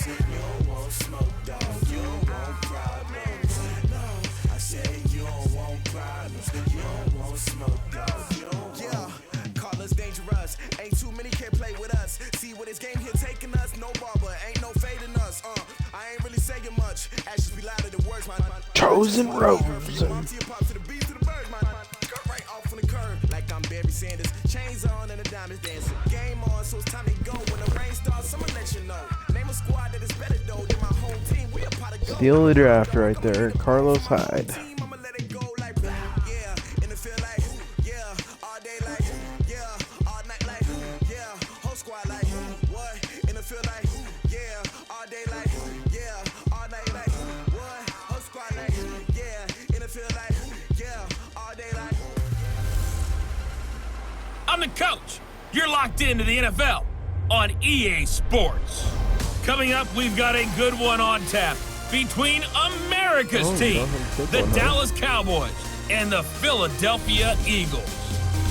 problems. You don't want smoke, dog. You don't want problems. No, I said you don't want problems. You don't want smoke, dog. You don't want. Call us dangerous. Ain't too many can play with us. See what this game here taking us. No barber, ain't no fading us. I ain't really saying much. Actions be louder than words, man. Chosen Rose. Right off on the curb, like I'm Barry Sanders. Chains on and the diamonds dancing. Game on, so it's time to go. When the rain starts, I'ma let you know. Name a squad that is better though than my home team. We a pot of gold. Steal the draft right there, Carlos Hyde. I'ma let it go like yeah, and it feel like yeah, all day like yeah, all night like yeah, whole squad like what? And it feel like yeah, all day like yeah, all night like what? Whole squad like yeah, and it feel like yeah, all day like. I'm the coach. You're locked into the NFL on EA Sports. Coming up, we've got a good one on tap between America's team, the Dallas Cowboys, and the Philadelphia Eagles.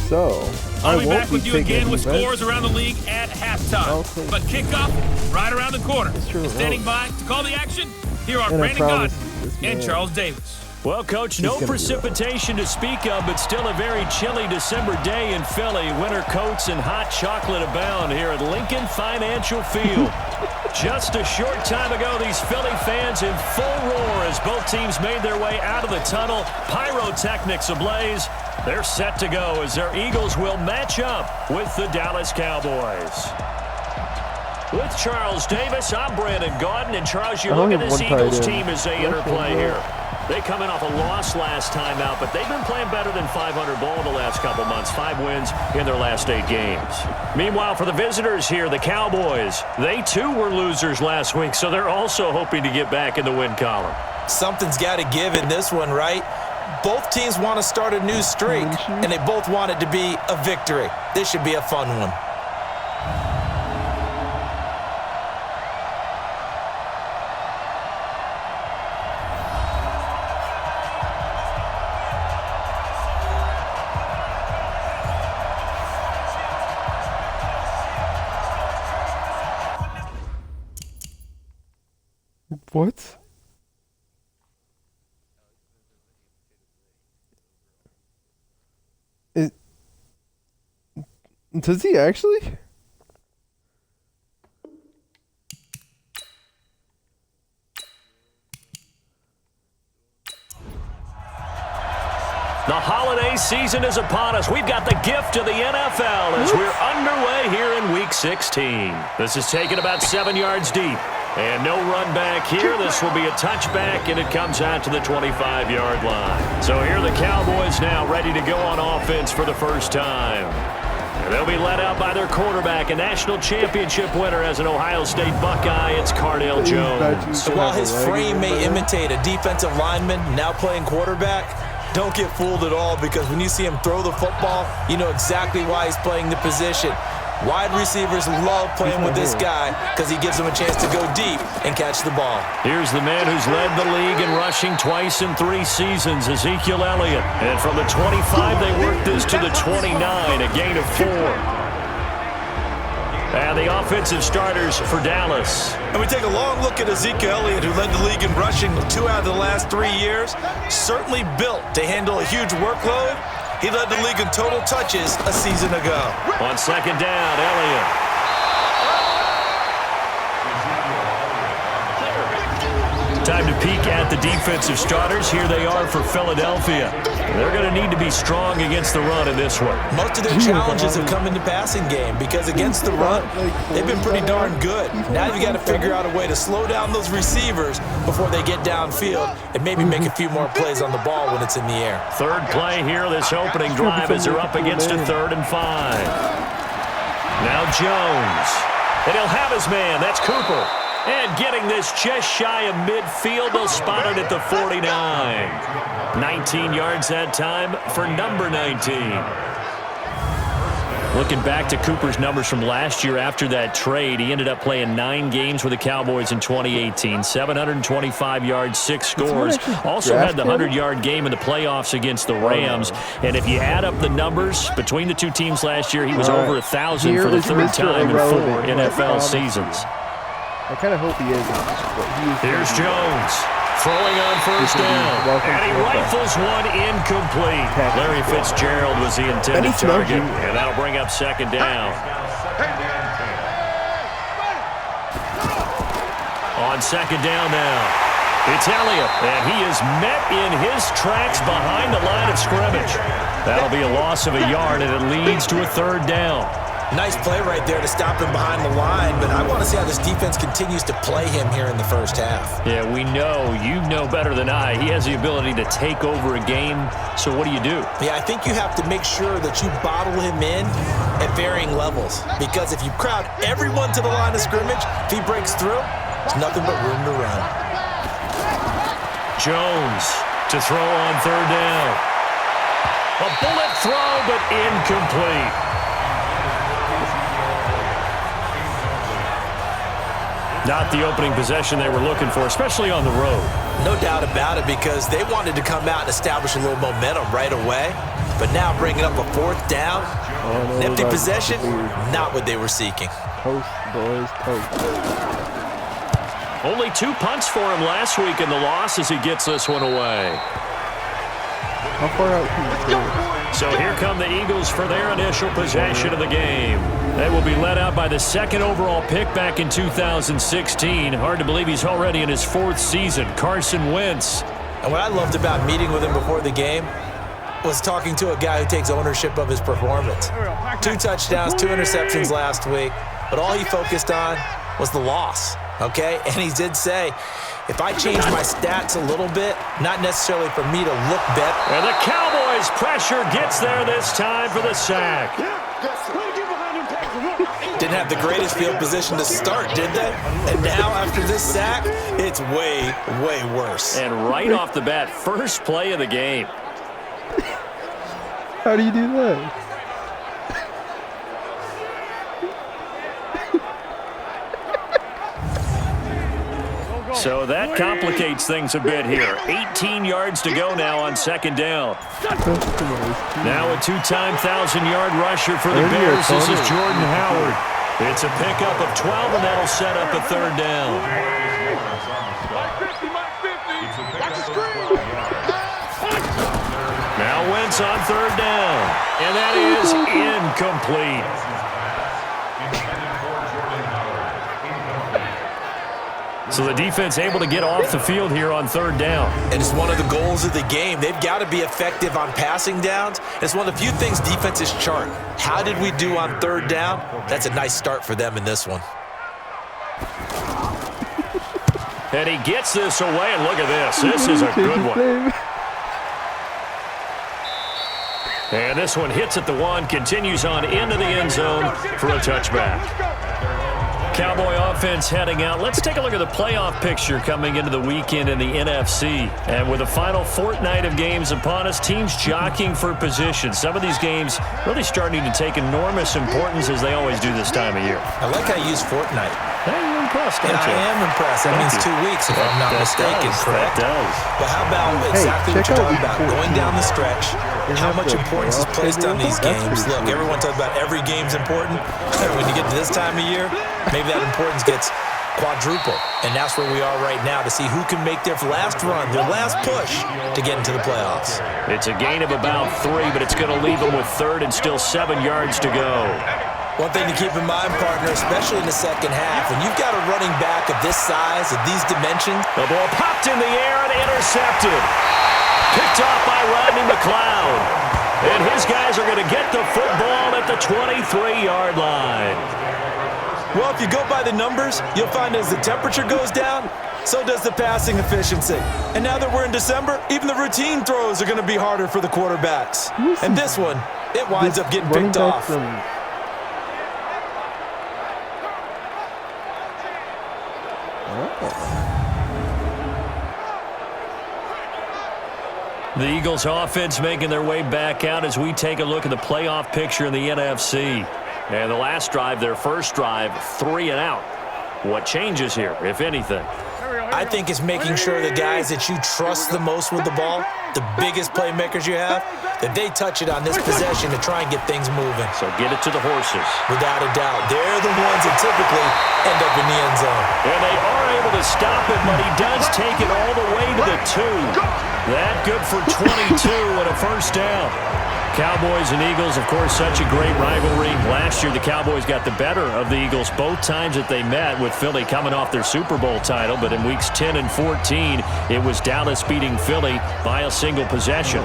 So, I'll be back with you again with scores around the league at halftime. But kickoff right around the corner. Standing by to call the action, here are Brandon Godden and Charles Davis. Well, Coach, no precipitation to speak of, but still a very chilly December day in Philly. Winter coats and hot chocolate abound here at Lincoln Financial Field. Just a short time ago, these Philly fans in full roar as both teams made their way out of the tunnel. Pyrotechnics ablaze. They're set to go as their Eagles will match up with the Dallas Cowboys. With Charles Davis, I'm Brandon Godden. And Charles, you look at this Eagles team as they interplay here. They come in off a loss last time out, but they've been playing better than 500 ball the last couple months. 5 wins in their last 8 games. Meanwhile, for the visitors here, the Cowboys, they too were losers last week, so they're also hoping to get back in the win column. Something's got to give in this one, right? Both teams want to start a new streak, and they both want it to be a victory. This should be a fun one. What? Does he actually? The holiday season is upon us. We've got the gift of the NFL as we're underway here in Week 16. This is taken about 7 yards deep. And no run back here. This will be a touchback, and it comes out to the 25-yard line. So here are the Cowboys now ready to go on offense for the first time. And they'll be led out by their quarterback, a national championship winner as an Ohio State Buckeye. It's Cardale Jones. So while his frame may imitate a defensive lineman now playing quarterback, don't get fooled at all, because when you see him throw the football, you know exactly why he's playing the position. Wide receivers love playing with this guy because he gives them a chance to go deep and catch the ball. Here's the man who's led the league in rushing twice in 3 seasons, Ezekiel Elliott. And from the 25, they work this to the 29, a gain of 4. And the offensive starters for Dallas. And we take a long look at Ezekiel Elliott, who led the league in rushing 2 out of the last 3 years. Certainly built to handle a huge workload. He led the league in total touches a season ago. On second down, Elliott. Time to peek at the defensive starters. Here they are for Philadelphia. They're going to need to be strong against the run in this one. Most of their challenges have come in the passing game because against the run, they've been pretty darn good. Now you've got to figure out a way to slow down those receivers before they get downfield and maybe make a few more plays on the ball when it's in the air. Third play here, this opening drive as they're up against a 3rd and 5. Now Jones. And he'll have his man. That's Cooper. And getting this just shy of midfield, they'll spot it at the 49. 19 yards that time for number 19. Looking back to Cooper's numbers from last year after that trade, he ended up playing 9 games with the Cowboys in 2018. 725 yards, 6 scores. Also had the 100-yard game in the playoffs against the Rams. And if you add up the numbers between the 2 teams last year, he was over 1,000 for the 3rd time in 4 NFL seasons. I kind of hope he isn't. But he is. Here's Jones. Throwing on first down. And he rifles one incomplete. Larry Fitzgerald was the intended target. And that'll bring up second down. On second down now. It's Elliott, and he is met in his tracks behind the line of scrimmage. That'll be a loss of a yard, and it leads to a third down. Nice play right there to stop him behind the line, but I want to see how this defense continues to play him here in the first half. Yeah, we know. You know better than I. He has the ability to take over a game, so what do you do? Yeah, I think you have to make sure that you bottle him in at varying levels, because if you crowd everyone to the line of scrimmage, if he breaks through, there's nothing but room to run. Jones to throw on third down. A bullet throw, but incomplete. Not the opening possession they were looking for, especially on the road. No doubt about it, because they wanted to come out and establish a little momentum right away. But now bringing up a fourth down, an empty possession, not what they were seeking. Toast, boys, toast. Only 2 punts for him last week in the loss as he gets this one away. How far out can you go? So here come the Eagles for their initial possession of the game. They will be led out by the second overall pick back in 2016. Hard to believe he's already in his 4th season, Carson Wentz. And what I loved about meeting with him before the game was talking to a guy who takes ownership of his performance. 2 touchdowns, 2 interceptions last week, but all he focused on was the loss. Okay, and he did say, if I change my stats a little bit, not necessarily for me to look better. And the Cowboys pressure gets there this time for the sack. Didn't have the greatest field position to start, did they? And now after this sack, it's way, way worse. And right off the bat, first play of the game. How do you do that? So that complicates things a bit here. 18 yards to go now on second down. Now a 2-time 1,000-yard rusher for the Bears. This is Jordan Howard. It's a pickup of 12, and that'll set up a third down. Now Wentz on third down, and that is incomplete. So the defense able to get off the field here on third down. And it's one of the goals of the game. They've got to be effective on passing downs. It's one of the few things defenses chart. How did we do on third down? That's a nice start for them in this one. And he gets this away, and look at this. This is a good one. And this one hits at the 1, continues on into the end zone for a touchback. Cowboy offense heading out. Let's take a look at the playoff picture coming into the weekend in the NFC. And with the final fortnight of games upon us, teams jockeying for position. Some of these games really starting to take enormous importance as they always do this time of year. I like how you use fortnight. Hey, you're impressed, And aren't you? I am impressed. That means 2 weeks, if I'm not mistaken, correct? That does. But how about exactly what you're talking about? Going down the stretch, how much importance is placed on these games. Look, everyone talks about every game's important. When you get to this time of year, maybe that importance gets quadruple. And that's where we are right now to see who can make their last run, their last push to get into the playoffs. It's a gain of about 3, but it's going to leave them with third and still 7 yards to go. One thing to keep in mind, partner, especially in the second half, when you've got a running back of this size, of these dimensions. The ball popped in the air and intercepted. Picked off by Rodney McLeod. And his guys are going to get the football at the 23-yard line. Well, if you go by the numbers, you'll find as the temperature goes down, so does the passing efficiency. And now that we're in December, even the routine throws are going to be harder for the quarterbacks. And this one, it winds up getting picked off. The Eagles offense making their way back out as we take a look at the playoff picture in the NFC. And the last drive, their first drive, 3 and out. What changes here, if anything? I think it's making sure the guys that you trust the most with the ball, the biggest playmakers you have, that they touch it on this possession to try and get things moving. So get it to the horses. Without a doubt. They're the ones that typically end up in the end zone. And they are able to stop it, but he does take it all the way to the 2. That good for 22 and a first down. Cowboys and Eagles, of course, such a great rivalry. Last year, the Cowboys got the better of the Eagles both times that they met, with Philly coming off their Super Bowl title. But in weeks 10 and 14, it was Dallas beating Philly by a single possession.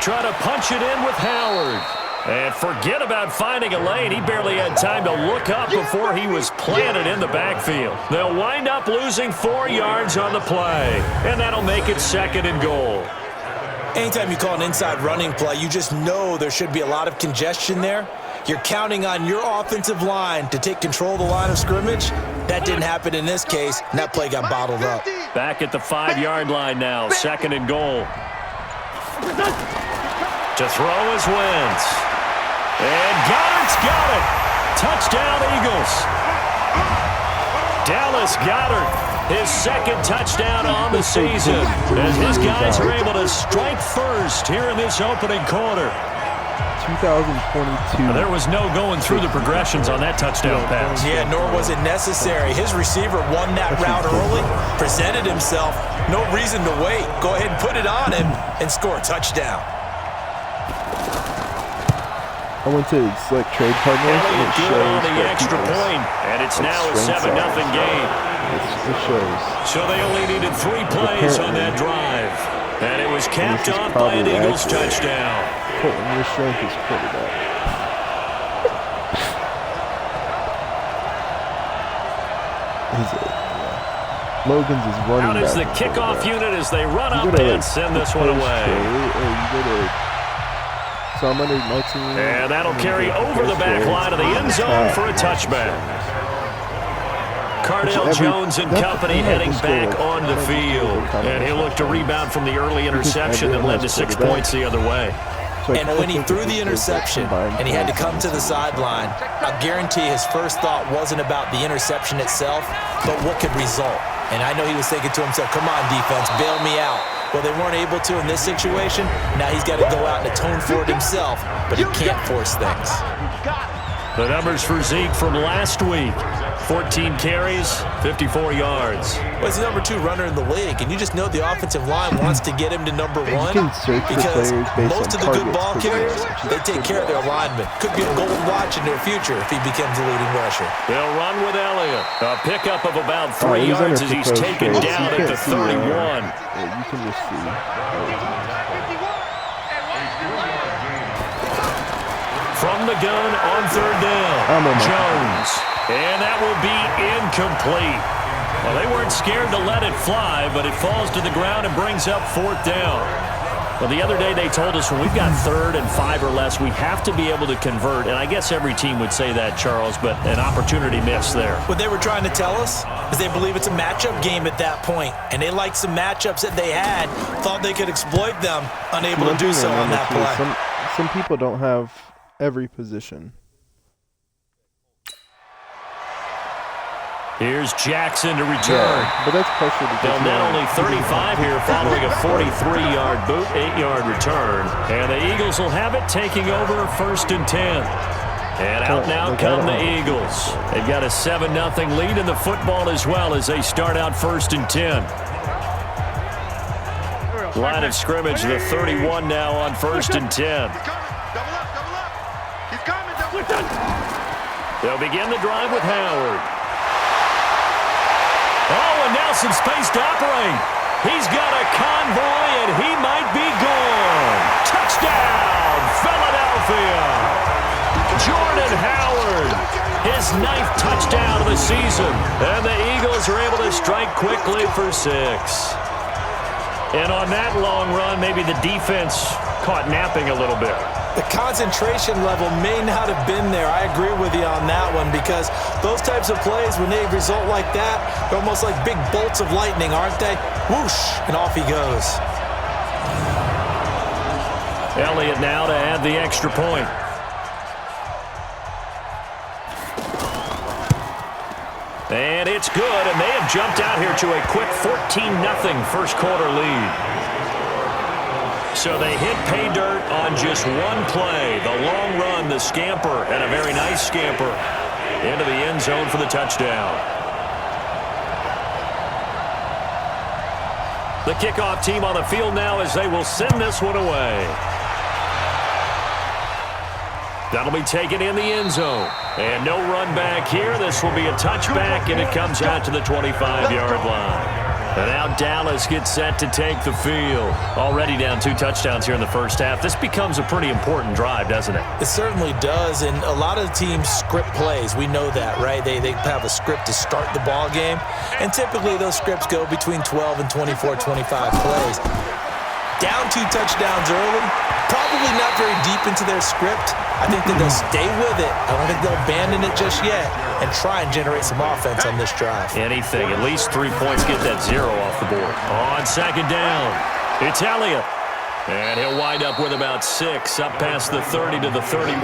Try to punch it in with Howard. And forget about finding a lane. He barely had time to look up before he was planted in the backfield. They'll wind up losing 4 yards on the play, and that'll make it 2nd and goal. Anytime you call an inside running play, you just know there should be a lot of congestion there. You're counting on your offensive line to take control of the line of scrimmage. That didn't happen in this case, and that play got bottled up. Back at the 5-yard line now, 2nd and goal. To throw is Wentz. And Goddard's got it. Touchdown, Eagles. Dallas Goedert, his 2nd touchdown on the season, as his guys are able to strike first here in this opening quarter. 2022. There was no going through the progressions on that touchdown pass. Yeah, nor was it necessary. His receiver won that route early, presented himself. No reason to wait. Go ahead and put it on him and score a touchdown. I went to select trade partners, and it Good shows on the what extra people's point, and it's now a strengths 7-0 are. game. It shows. So they only needed 3 plays on that drive, and it was capped This is off by an probably Eagles accurate. touchdown. Colton, your strength is quarterback. Is it? Yeah. Logan's is running Out is back the and kickoff quarterback. unit as they run You up go to, and send this one post away. trade, or you go to, so I'm under my team. And that'll I'm carry gonna over the post back trade. line of the end zone for a touchback. Cardell Jones and company heading back on the field. And he'll look to rebound from the early interception that led to 6 points the other way. So I And kinda when he think threw it's the just interception combined and he had to come points. to the sideline, I guarantee his first thought wasn't about the interception itself, but what could result. And I know he was thinking to himself, come on, defense, bail me out. Well, they weren't able to in this situation. Now he's got to go out and atone for it himself, but he can't force things. The numbers for Zeke from last week: 14 carries, 54 yards. Well, he's the number 2 runner in the league, and you just know the offensive line wants to get him to number 1 can search for because players based most on of the good targets ball per carriers, game. they take care of their linemen. Could be a gold watch in their future if he becomes the leading rusher. They'll run with Elliott. A pickup of about Oh, 3 he's under yards as he's proposed taken trades. down You at can't the see, 31. You can just see. From the gun on 3rd down, Jones. And that will be incomplete. Well, they weren't scared to let it fly, but it falls to the ground and brings up 4th down. Well, the other day they told us when we've got 3rd and 5 or less, we have to be able to convert. And I guess every team would say that, Charles, but an opportunity missed there. What they were trying to tell us is they believe it's a matchup game at that point, and they liked some matchups that they had, thought they could exploit them, unable to do so on that play. Some people don't have every position. Here's Jackson to return. Yeah, but that's partially because They'll net only 35 here following a 43-yard boot, 8-yard return. And the Eagles will have it, taking over 1st and 10. And out now come the Eagles. They've got a 7-0 lead in the football as well as they start out 1st and 10. Line of scrimmage, the 31 now on 1st and 10. They'll begin the drive with Howard. Oh, and now some space to operate. He's got a convoy, and he might be gone. Touchdown, Philadelphia. Jordan Howard, his 9th touchdown of the season. And the Eagles are able to strike quickly for 6. And on that long run, maybe the defense caught napping a little bit. The concentration level may not have been there. I agree with you on that one because those types of plays, when they result like that, they're almost like big bolts of lightning, aren't they? Whoosh, and off he goes. Elliott now to add the extra point. And it's good, and they have jumped out here to a quick 14-0 first quarter lead. So they hit pay dirt on just one play. The long run, the scamper, and a very nice scamper into the end zone for the touchdown. The kickoff team on the field now as they will send this one away. That'll be taken in the end zone. And no run back here. This will be a touchback, and it comes out to the 25-yard line. And now Dallas gets set to take the field. Already down 2 touchdowns here in the first half. This becomes a pretty important drive, doesn't it? It certainly does, and a lot of teams script plays. We know that, right? They have a script to start the ball game, and typically those scripts go between 12 and 24, 25 plays. Down 2 touchdowns early, probably not very deep into their script. I think that they'll stay with it. I don't think they'll abandon it just yet and try and generate some offense on this drive. Anything, at least 3 points, get that 0 off the board. On second down, it's Elliott. And he'll wind up with about 6, up past the 30 to the 31.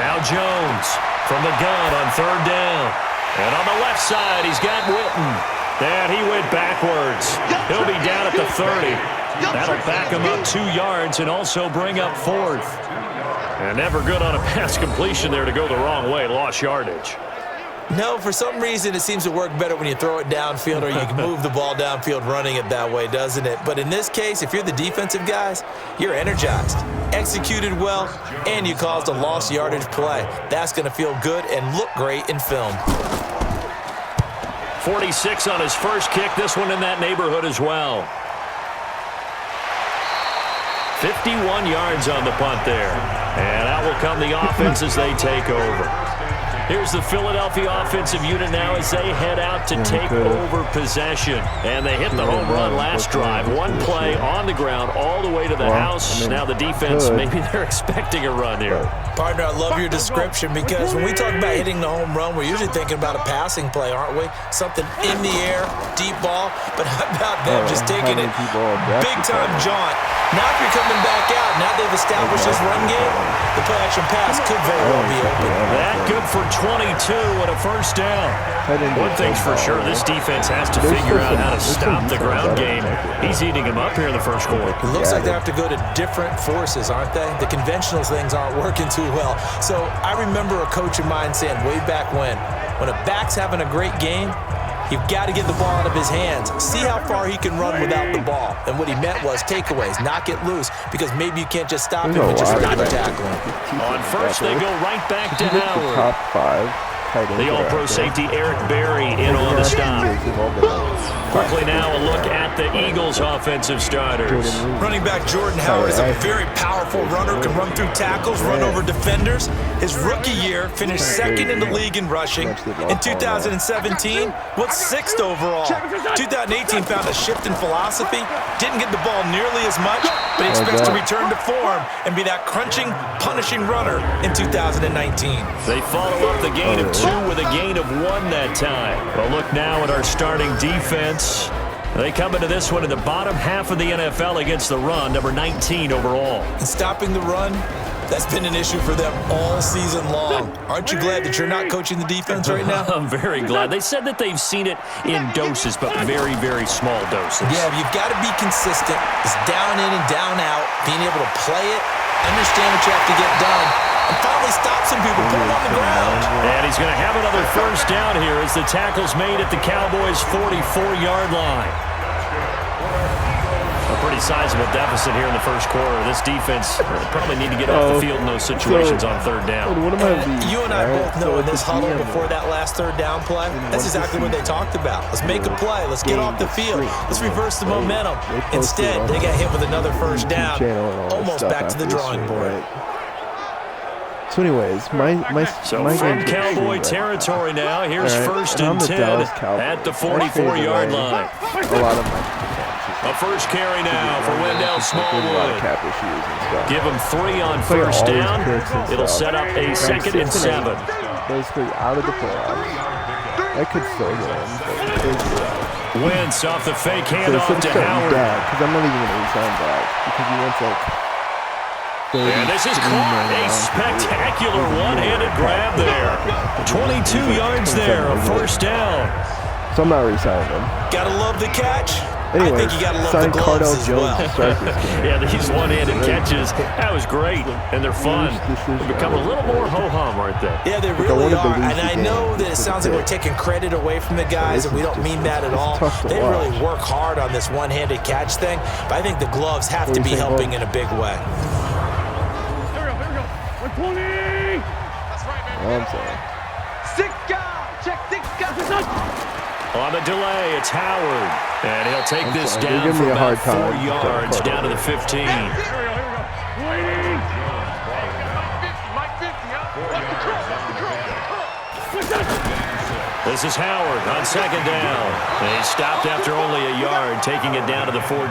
Now Jones from the gun on third down. And on the left side, he's got Witten. And he went backwards. He'll be down at the 30. That'll back him up 2 yards and also bring up 4th. And never good on a pass completion there to go the wrong way. Lost yardage. No, for some reason, it seems to work better when you throw it downfield or you can move the ball downfield running it that way, doesn't it? But in this case, if you're the defensive guys, you're energized, executed well, and you caused a lost yardage play. That's going to feel good and look great in film. 46 on his first kick. This one in that neighborhood as well. 51 yards on the punt there. And out will come the offense as they take over. Here's the Philadelphia offensive unit now as they head out to take over possession. And they hit the home run last drive. One play on the ground all the way to the house. Now the defense, maybe they're expecting a run here. Partner, I love your description because when we talk about hitting the home run, we're usually thinking about a passing play, aren't we? Something in the air, deep ball. But how about them just taking it big-time jaunt? Now if you're coming back out, now they've established this run game, the play-action pass could very well be open. That good for 22 and a first down. One thing's for sure, this defense has to figure out how to stop the ground game. He's eating him up here in the first quarter. It looks like they have to go to different forces, aren't they? The conventional things aren't working too well. So I remember a coach of mine saying way back when a back's having a great game, you've got to get the ball out of his hands. See how far he can run without the ball. And what he meant was takeaways, knock it loose, because maybe you can't just stop him and just regular tackle him. On first, they go right back to Howard. Top 5. The all-pro safety Eric Berry in on the stop. Quickly now a look at the Eagles' offensive starters. Running back Jordan Howard is a very powerful runner, can run through tackles, run over defenders. His rookie year finished 2nd in the league in rushing. In 2017, was 6th overall. 2018 found a shift in philosophy, didn't get the ball nearly as much, but he expects to return to form and be that crunching, punishing runner in 2019. They follow up the gain of 2 with a gain of 1 that time. Well, look now at our starting defense. They come into this one in the bottom half of the NFL against the run, number 19 overall. And stopping the run, that's been an issue for them all season long. Aren't you glad that you're not coaching the defense right now? I'm very glad. They said that they've seen it in doses, but very, very small doses. Yeah, you've got to be consistent. It's down in and down out, being able to play it, understand what you have to get done, and finally stop some people, put them on the ground. And he's going to have another first down here as the tackle's made at the Cowboys' 44-yard line. A pretty sizable deficit here in the first quarter. This defense probably need to get off the field in those situations on third down. You and I both know in this huddle before that last third down play, that's exactly what they talked about. Let's make a play. Let's get off the field. Let's reverse the momentum. Instead, they got hit with another first down, almost back to the drawing board. So anyways, my from Cowboy territory now. Here's first and 10 at the 44-yard line. A lot of a first carry now for Wendell Smallwood. Give him 3 on first down. It'll set up a 2nd and 7. Basically out of the playoffs. I could still get him. Wentz off the fake So handoff to Howard. because I'm not even going to resign that because he wants like. And this is caught. A spectacular one-handed grab there. 22 yards there, a first down. So I'm not resigning him. Gotta love the catch. Anyways, I think you gotta love the sign gloves Cardell as Jones well. to start this game. Yeah, these one-handed catches, that was great, and they're fun. They become a little more ho-hum, aren't they? Yeah, they really are. And I know that it sounds like we're taking credit away from the guys, and we don't mean that at all. They really work hard on this one-handed catch thing, but I think the gloves have to be helping in a big way. Here we go. 120. That's right, man. I'm sorry. Six guys. Check six guys. On the delay, it's Howard, and he'll take this sorry. down They're for giving me a about hard 4 time. yards down to the 15. Here we go. Waiting. Mike 50, huh? What's the control? This is Howard on second down. And he stopped after only a yard, taking it down to the 14.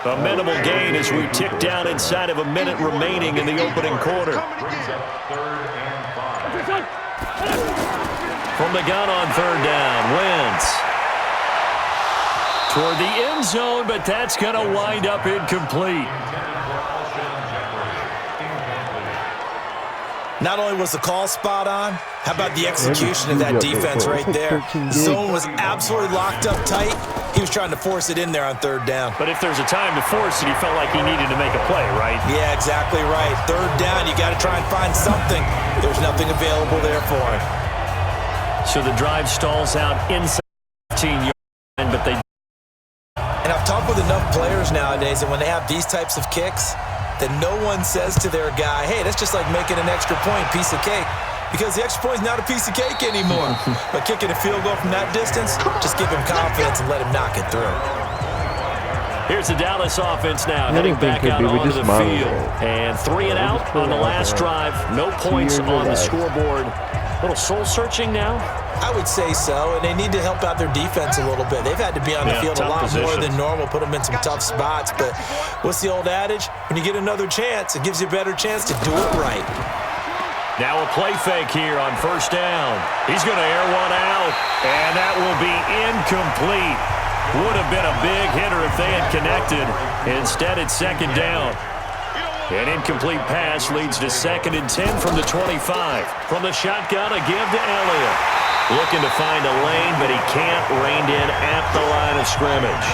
A minimal gain as we tick down inside of a minute remaining in the opening quarter. From the gun on third down, Wentz. Toward the end zone, but that's going to wind up incomplete. Not only was the call spot on, how about the execution of that defense right there? Zone was absolutely locked up tight. He was trying to force it in there on third down. But if there's a time to force it, he felt like he needed to make a play, right? Yeah, exactly right. Third down, you got to try and find something. There's nothing available there for him. So the drive stalls out inside 15 yards, but they... And I've talked with enough players nowadays that when they have these types of kicks, that no one says to their guy, hey, that's just like making an extra point, piece of cake. Because the extra point is not a piece of cake anymore. But kicking a field goal from that distance, just give him confidence and let him knock it through. Here's the Dallas offense now, heading back out onto the field. And 3 and out on the last drive. No points on the scoreboard. A little soul-searching now? I would say so, and they need to help out their defense a little bit. They've had to be on the field a lot more than normal, put them in some tough spots. But what's the old adage? When you get another chance, it gives you a better chance to do it right. Now a play fake here on first down. He's going to air one out, and that will be incomplete. Would have been a big hitter if they had connected. Instead, it's second down. An incomplete pass leads to 2nd and 10 from the 25. From the shotgun, a give to Elliott. Looking to find a lane, but he can't. Reined in at the line of scrimmage.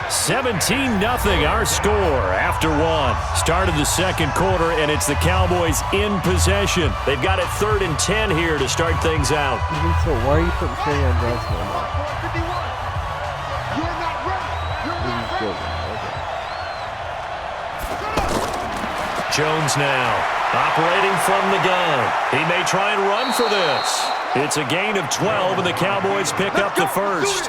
17-0 our score after 1. Started the second quarter, and it's the Cowboys in possession. They've got it 3rd and 10 here to start things out. So why are you putting Trey on Johnson on that? Jones now, operating from the gun. He may try and run for this. It's a gain of 12, and the Cowboys pick up the first.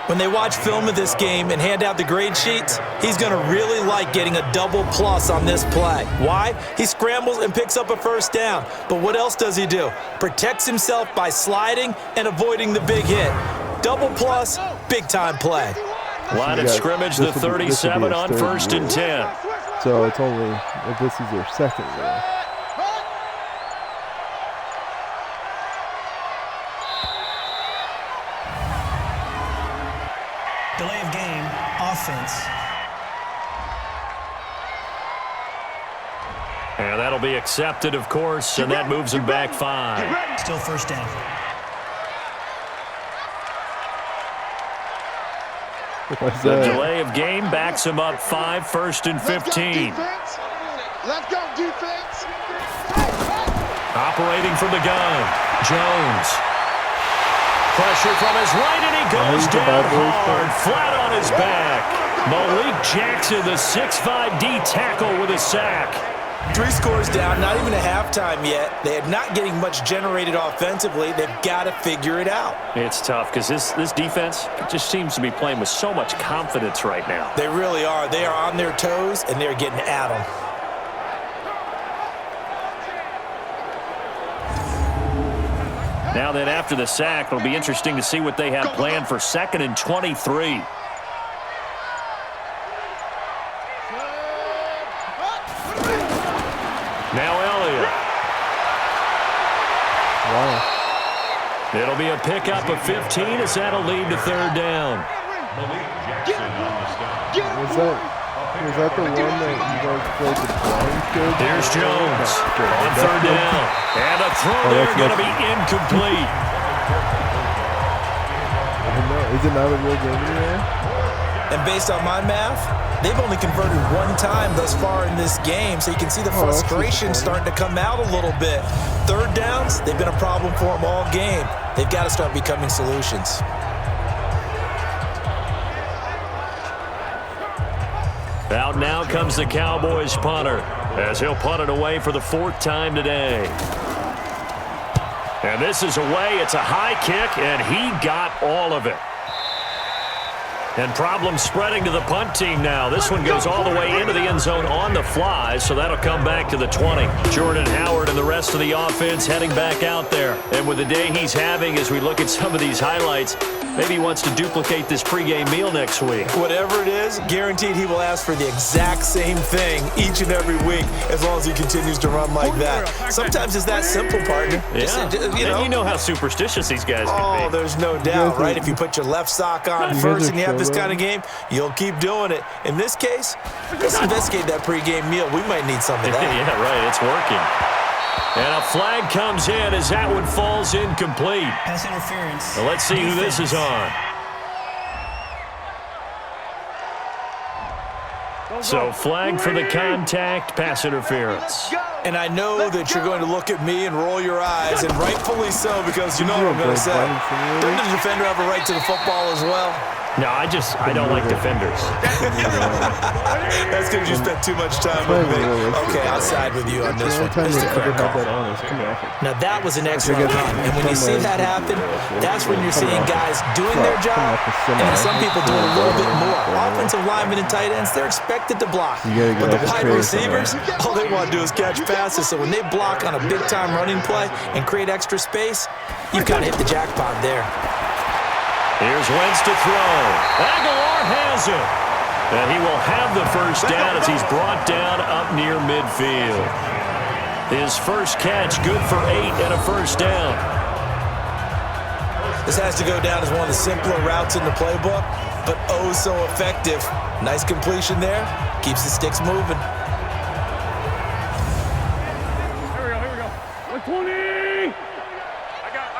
When they watch film of this game and hand out the grade sheets, he's going to really like getting a double plus on this play. Why? He scrambles and picks up a first down. But what else does he do? Protects himself by sliding and avoiding the big hit. Double plus, big-time play. Line of scrimmage, the 37 on 1st and 10. So it's only if this is your second year. Delay of game, offense. And that'll be accepted, of course, and that moves him back 5. Still first down. The delay of game backs him up 5, 1st and 15. Let's go, defense. Operating from the gun, Jones. Pressure from his right, and he goes down hard, flat on his back. Malik Jackson, the 6'5" D tackle with a sack. 3 scores down, not even a halftime yet. They are not getting much generated offensively. They've got to figure it out. It's tough because this defense just seems to be playing with so much confidence right now. They really are. They are on their toes, and they're getting at them. Now then, after the sack, it'll be interesting to see what they have planned for 2nd and 23. Now Elliott. Wow. It'll be a pickup of 15 as that'll lead to third down. Was that the one that you guys played the blind field? Here's Jones on third down. And a throw there going to be incomplete. Is it not a real game anymore? And based on my math, they've only converted one time thus far in this game, so you can see the frustration starting to come out a little bit. Third downs, they've been a problem for them all game. They've got to start becoming solutions. Out now comes the Cowboys punter as he'll punt it away for the 4th time today. And this is away. It's a high kick, and he got all of it. And problems spreading to the punt team now. This one goes all the way into the end zone on the fly, so that'll come back to the 20. Jordan Howard and the rest of the offense heading back out there. And with the day he's having, as we look at some of these highlights, maybe he wants to duplicate this pregame meal next week. Whatever it is, guaranteed he will ask for the exact same thing each and every week as long as he continues to run like that. Sometimes it's that simple, partner. Yeah. You know how superstitious these guys can be. Oh, there's no doubt, right? If you put your left sock on first and you have this kind of game, you'll keep doing it. In this case, let's investigate that pregame meal. We might need some of that. Yeah, right. It's working. And a flag comes in as that one falls incomplete. Pass interference. So let's see who this is on. So flag for the contact, pass interference. And I know that you're going to look at me and roll your eyes, and rightfully so, because you know what I'm going to say. Doesn't the defender have a right to the football as well? No, I don't like defenders. That's because you spent too much time with me. Okay, I'll side with you on this one. This is the correct call. Now, that was an excellent run, and when you see that happen, that's when you're seeing guys doing their job, and some people doing a little bit more. Offensive linemen and tight ends, they're expected to block. But the wide receivers, all they want to do is catch passes, so when they block on a big-time running play and create extra space, you've got to hit the jackpot there. Here's Wentz to throw. Aguilar has it. And he will have the first down as he's brought down up near midfield. His first catch, good for 8 and a first down. This has to go down as one of the simpler routes in the playbook, but oh so effective. Nice completion there. Keeps the sticks moving. Here we go. 120. I got.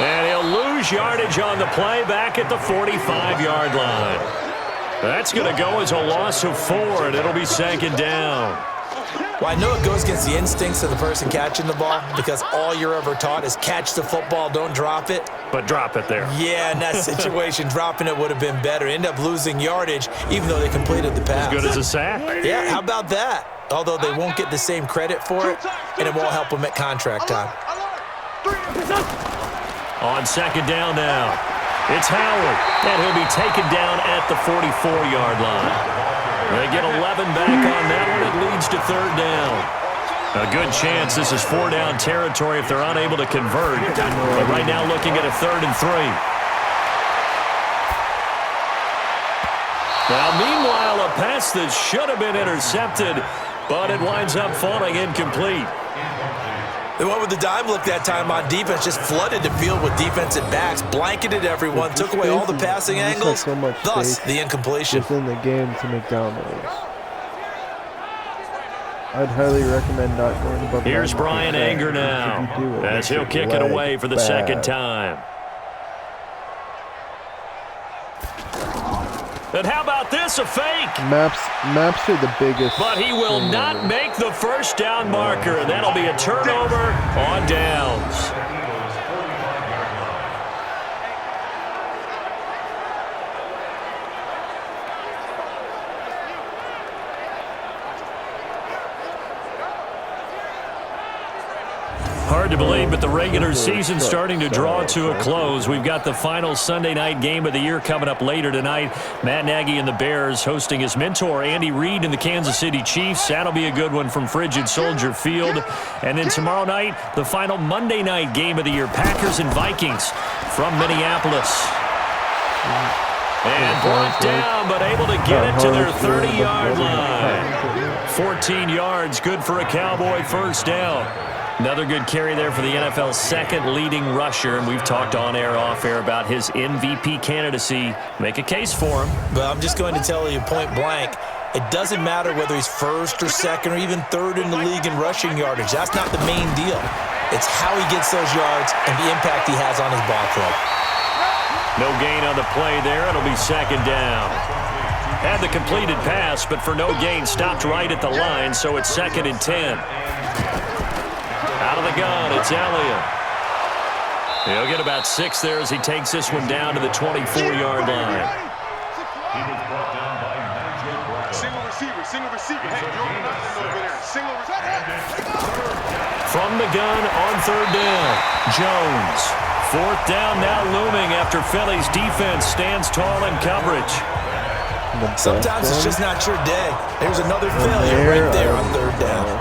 And he'll lose yardage on the play back at the 45-yard line. That's going to go as a loss of 4, and it'll be 2nd down. Well, I know it goes against the instincts of the person catching the ball because all you're ever taught is catch the football, don't drop it. But drop it there. Yeah, in that situation, dropping it would have been better. End up losing yardage, even though they completed the pass. As good as a sack. Yeah, how about that? Although they won't get the same credit for it, and it won't help them at contract time. On 2nd down now, it's Howard, and he'll be taken down at the 44-yard line. They get 11 back on that one. It leads to 3rd down. A good chance this is 4-down territory if they're unable to convert. But right now looking at a 3rd and 3. Now, meanwhile, a pass that should have been intercepted, but it winds up falling incomplete. They went with the dime look that time on defense, just flooded the field with defensive backs, blanketed everyone, took away all the passing angles, thus the incompletion. Within the game to make down those. I'd highly recommend not going above. Here's Brian Anger now, as he'll kick it away for the 2nd time. And how about this, a fake? Maps are the biggest. But he will not make the first down marker, and that'll be a turnover on downs. Hard to believe, but the regular season's starting to draw to a close. We've got the final Sunday night game of the year coming up later tonight. Matt Nagy and the Bears hosting his mentor, Andy Reid, and the Kansas City Chiefs. That'll be a good one from frigid Soldier Field. And then tomorrow night, the final Monday night game of the year, Packers and Vikings from Minneapolis. And brought down, but able to get it to their 30-yard line. 14 yards, good for a Cowboy first down. Another good carry there for the NFL's second leading rusher, and we've talked on air, off air about his MVP candidacy. Make a case for him. But I'm just going to tell you point blank, it doesn't matter whether he's first or second or even third in the league in rushing yardage. That's not the main deal. It's how he gets those yards and the impact he has on his ball club. No gain on the play there. It'll be second down. Had the completed pass, but for no gain, stopped right at the line, so it's 2nd and 10. Out of the gun, it's Elliott. He'll get about 6 there as he takes this one down to the 24-yard line. Single receiver. Hey, over there. Single receiver. From the gun on 3rd down, Jones. 4th down now looming after Philly's defense stands tall in coverage. Sometimes it's just not your day. There's another failure right there on 3rd down.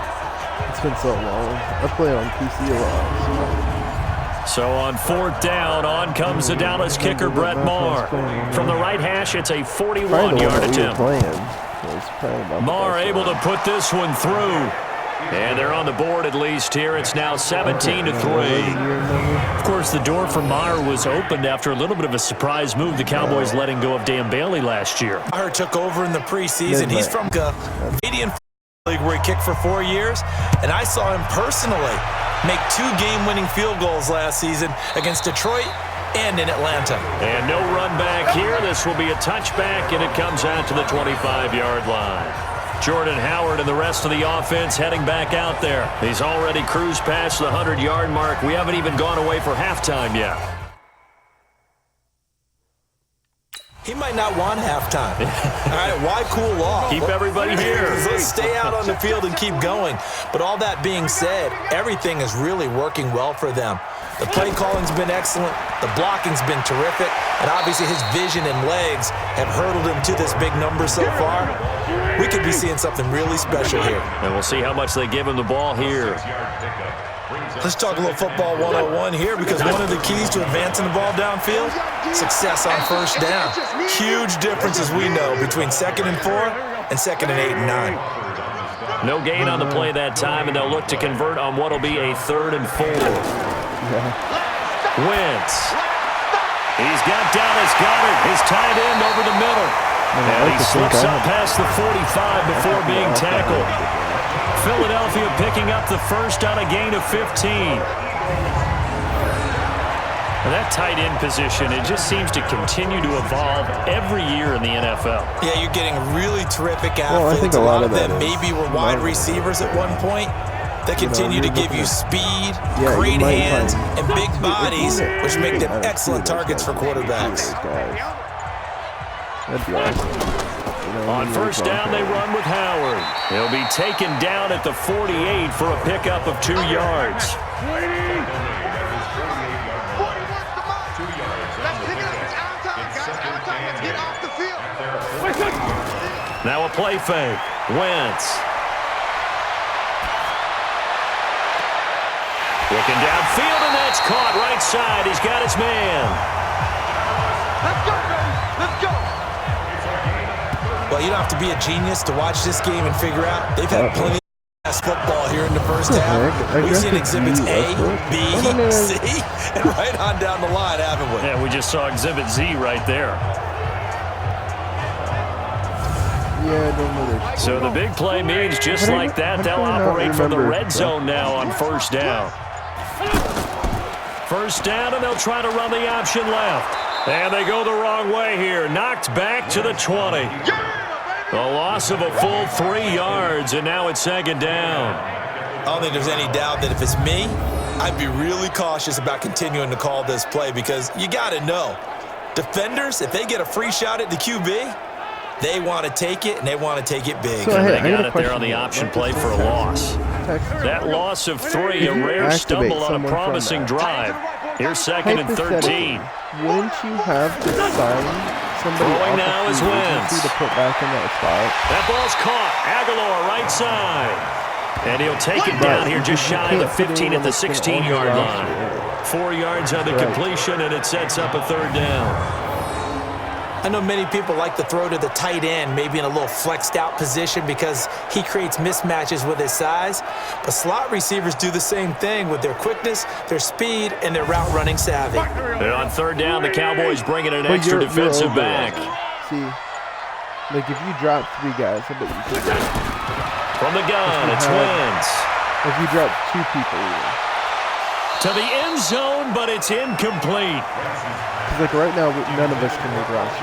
It's been so long. I play on PC a lot. So on 4th down, on comes the Dallas kicker, Brett Maher. From the right hash, it's a 41-yard attempt. Maher able to put this one through. And they're on the board at least here. It's now 17-3. Of course, the door for Maher was opened after a little bit of a surprise move. The Cowboys letting go of Dan Bailey last year. Maher took over in the preseason. He's from the Canadian League where he kicked for 4 years. And I saw him personally make 2 game-winning field goals last season against Detroit and in Atlanta. And no run back here. This will be a touchback, and it comes out to the 25-yard line. Jordan Howard and the rest of the offense heading back out there. He's already cruised past the 100-yard mark. We haven't even gone away for halftime yet. He might not want halftime. All right, why cool off? Keep everybody here. Let's stay out on the field and keep going. But all that being said, everything is really working well for them. The play calling's been excellent. The blocking's been terrific. And obviously his vision and legs have hurdled him to this big number so far. We could be seeing something really special here. And we'll see how much they give him the ball here. Let's talk a little football 101 here, because one of the keys to advancing the ball downfield, success on first down. Huge difference, as we know, between 2nd and 4 and 2nd and 8 and 9. No gain on the play that time, and they'll look to convert on what will be a 3rd and 4. Wentz. He's got Dallas Goedert, his tight end, over the middle. And he slips up past the 45 before being tackled. Philadelphia picking up the first on a gain of 15. And that tight end position, it just seems to continue to evolve every year in the NFL. Yeah, you're getting really terrific athletes. I think a lot of them maybe were wide receivers at one point that continue to give you speed, great hands, and big bodies, which make them excellent targets for quarterbacks. That'd be awesome. On first down, they run with Howard. He'll be taken down at the 48 for a pickup of 2 yards. Now a play fake. Wentz. Looking downfield, and that's caught right side. He's got his man. Let's go, baby. Let's go. Well, you don't have to be a genius to watch this game and figure out they've had plenty of football here in the first half. We've seen exhibits A, B, C, and right on down the line, haven't we? Yeah, we just saw exhibit Z right there. Yeah, I don't know. So the big play means just like that, they'll operate from the red zone now on first down. First down, and they'll try to run the option left. And they go the wrong way here. Knocked back to the 20. A loss of a full 3 yards, and now it's 2nd down. I don't think there's any doubt that if it's me, I'd be really cautious about continuing to call this play, because you got to know, defenders, if they get a free shot at the QB, they want to take it, and they want to take it big. So, they got it there on the option play for a loss. That loss of 3, a rare stumble on a promising drive. Here's 2nd and 13. Wouldn't you have to sign somebody Throwing off now of is free Wentz. agency to put back in that spot? That ball's caught. Aguilar right side. And he'll take it down here just shy of the 15 at the 16-yard line. 4 yards on the completion, and it sets up a 3rd down. I know many people like to throw to the tight end, maybe in a little flexed out position because he creates mismatches with his size. But slot receivers do the same thing with their quickness, their speed, and their route running savvy. And on third down, the Cowboys bringing an extra defensive back. See, like if you drop 3 guys, I bet you could. From the gun, it's Wentz. If you drop 2 people, even. To the end zone, but it's incomplete. Like right now, none of us can make routes.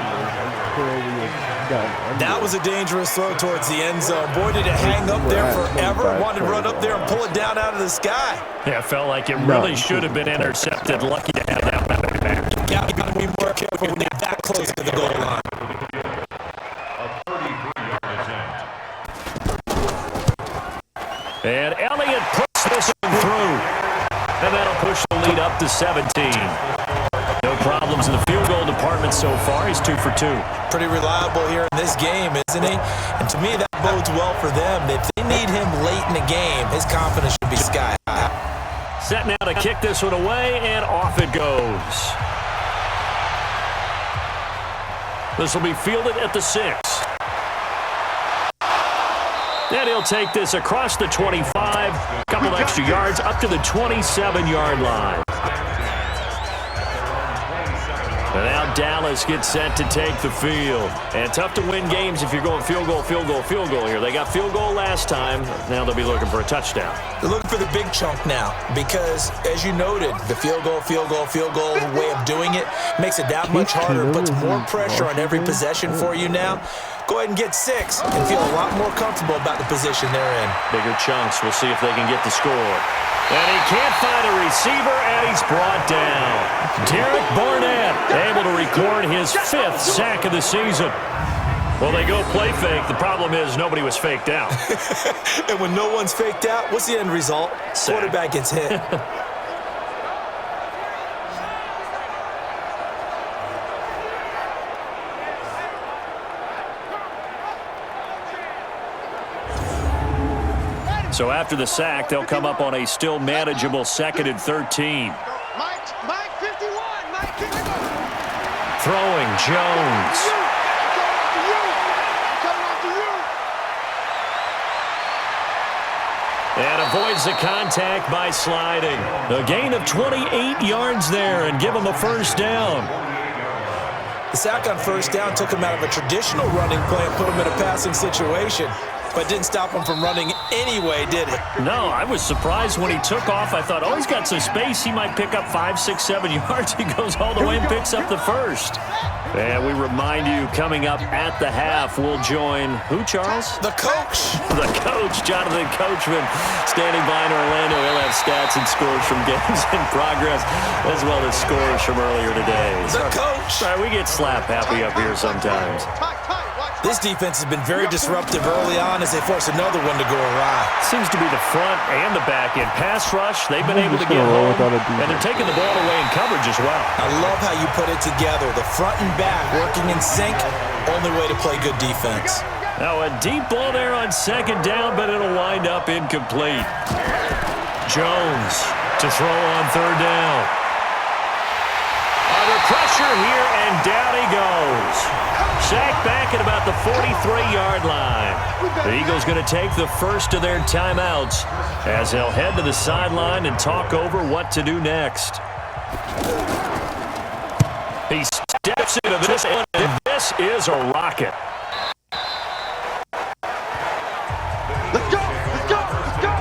That was a dangerous throw towards the end zone. Boy, did it hang up there forever. Wanted to run up there and pull it down out of the sky. Yeah, it felt like it really should have been intercepted. Lucky to have that one back. Got to be more careful when you're that close to the goal line. And Elliott puts this one through. And that'll push the lead up to 17. No problems in the field goal department so far. He's 2 for 2. Pretty reliable here in this game, isn't he? And to me, that bodes well for them. If they need him late in the game, his confidence should be sky high. Set now to kick this one away, and off it goes. This will be fielded at the 6. And he'll take this across the 25, a couple extra yards up to the 27-yard line. And now Dallas gets set to take the field. And tough to win games if you're going field goal here. They got field goal last time. Now they'll be looking for a touchdown. They're looking for the big chunk now because, as you noted, the field goal way of doing it makes it that much harder, puts more pressure on every possession for you now. Go ahead and get 6 and feel a lot more comfortable about the position they're in. Bigger chunks. We'll see if they can get the score. And he can't find a receiver, and he's brought down. Derek Barnett able to record his 5th sack of the season. Well, they go play fake. The problem is nobody was faked out. And when no one's faked out, what's the end result? Sack. Quarterback gets hit. So after the sack, they'll come up on a still manageable 2nd and 13. Mike 51. Mike 51. Throwing Jones. And avoids the contact by sliding. A gain of 28 yards there and give him a first down. The sack on first down took him out of a traditional running play and put him in a passing situation. But didn't stop him from running anyway, did it? No, I was surprised when he took off. I thought, oh, he's got some space. He might pick up 5, 6, 7 yards. He goes all the way and picks up the first. And we remind you, coming up at the half, we'll join who, Charles? The coach. The coach, Jonathan Coachman, standing by in Orlando. He'll have stats and scores from games in progress, as well as scores from earlier today. The coach. All right, we get slap happy up here sometimes. This defense has been very disruptive early on as they force another one to go awry. Seems to be the front and the back end. Pass rush, they've been able to get home, and they're taking the ball away in coverage as well. I love how you put it together. The front and back working in sync, only way to play good defense. Now a deep ball there on 2nd down, but it'll wind up incomplete. Jones to throw on 3rd down. Under pressure here, and down he goes. Sacked back at about the 43-yard line. The Eagles going to take the first of their timeouts as they'll head to the sideline and talk over what to do next. He steps into this, and this is a rocket. Let's go! Let's go! Let's go!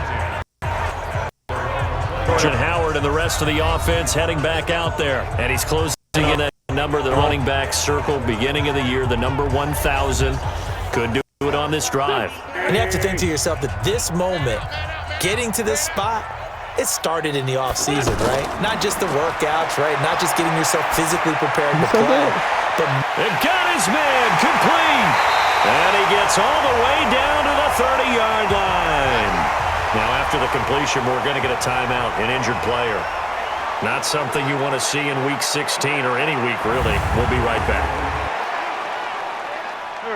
Howard and the rest of the offense heading back out there. And he's closing in that number, the running back circle, beginning of the year, the number 1,000. Could do it on this drive. And you have to think to yourself that this moment, getting to this spot, it started in the offseason, right? Not just the workouts, right? Not just getting yourself physically prepared to play. But it got his man complete. And he gets all the way down to the 30-yard line. Now, after the completion, we're going to get a timeout, an injured player. Not something you want to see in Week 16 or any week, really. We'll be right back.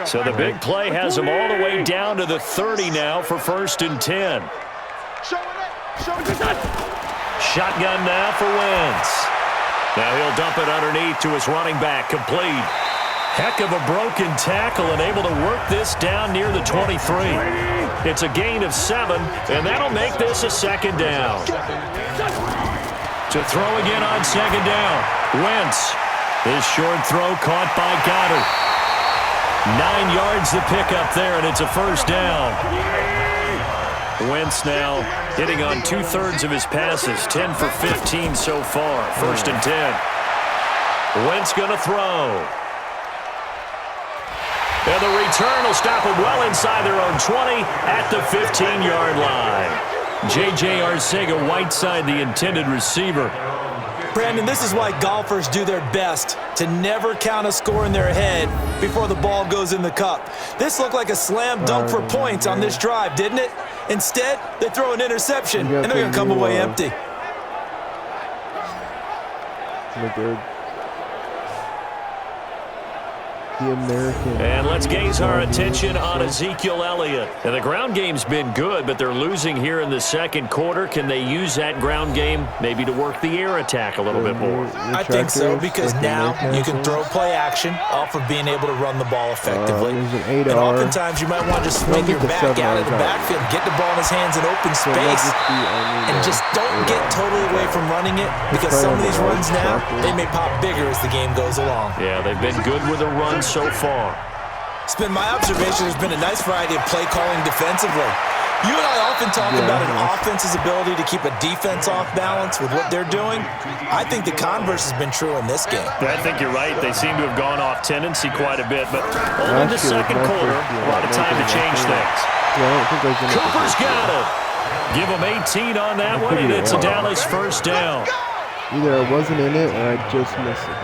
So the big play has him all the way down to the 30 now for 1st and 10. Shotgun now for Wentz. Now he'll dump it underneath to his running back, complete. Heck of a broken tackle and able to work this down near the 23. It's a gain of 7, and that'll make this a second down. To throw again on second down. Wentz. His short throw caught by Goddard. 9 yards the pickup there, and it's a first down. Wentz now hitting on 2/3 of his passes, 10 for 15 so far. First and 10. Wentz going to throw. And the return will stop them well inside their own 20 at the 15-yard line. J.J. Arcega-Whiteside, the intended receiver. Brandon, this is why golfers do their best to never count a score in their head before the ball goes in the cup. This looked like a slam dunk for points on this drive, didn't it? Instead, they throw an interception, and they're going to come away empty. The American. And let's gaze our attention on Ezekiel Elliott. And the ground game's been good, but they're losing here in the second quarter. Can they use that ground game maybe to work the air attack a little bit more? I think so, because now you can throw play action off of being able to run the ball effectively. And oftentimes you might want to just swing your back out of the backfield, get the ball in his hands in open space, and just don't get totally away from running it, because some of these runs now, they may pop bigger as the game goes along. Yeah, they've been good with the run so far. It's been my observation there's been a nice variety of play calling defensively. You and I often talk about an offense's ability to keep a defense off balance with what they're doing. I think the converse has been true in this game. I think you're right. They seem to have gone off tendency quite a bit, but only in the second quarter, a lot of time to change things. Cooper's got it. Give him 18 on that one, and it's a Dallas first down. Either I wasn't in it or I just missed it.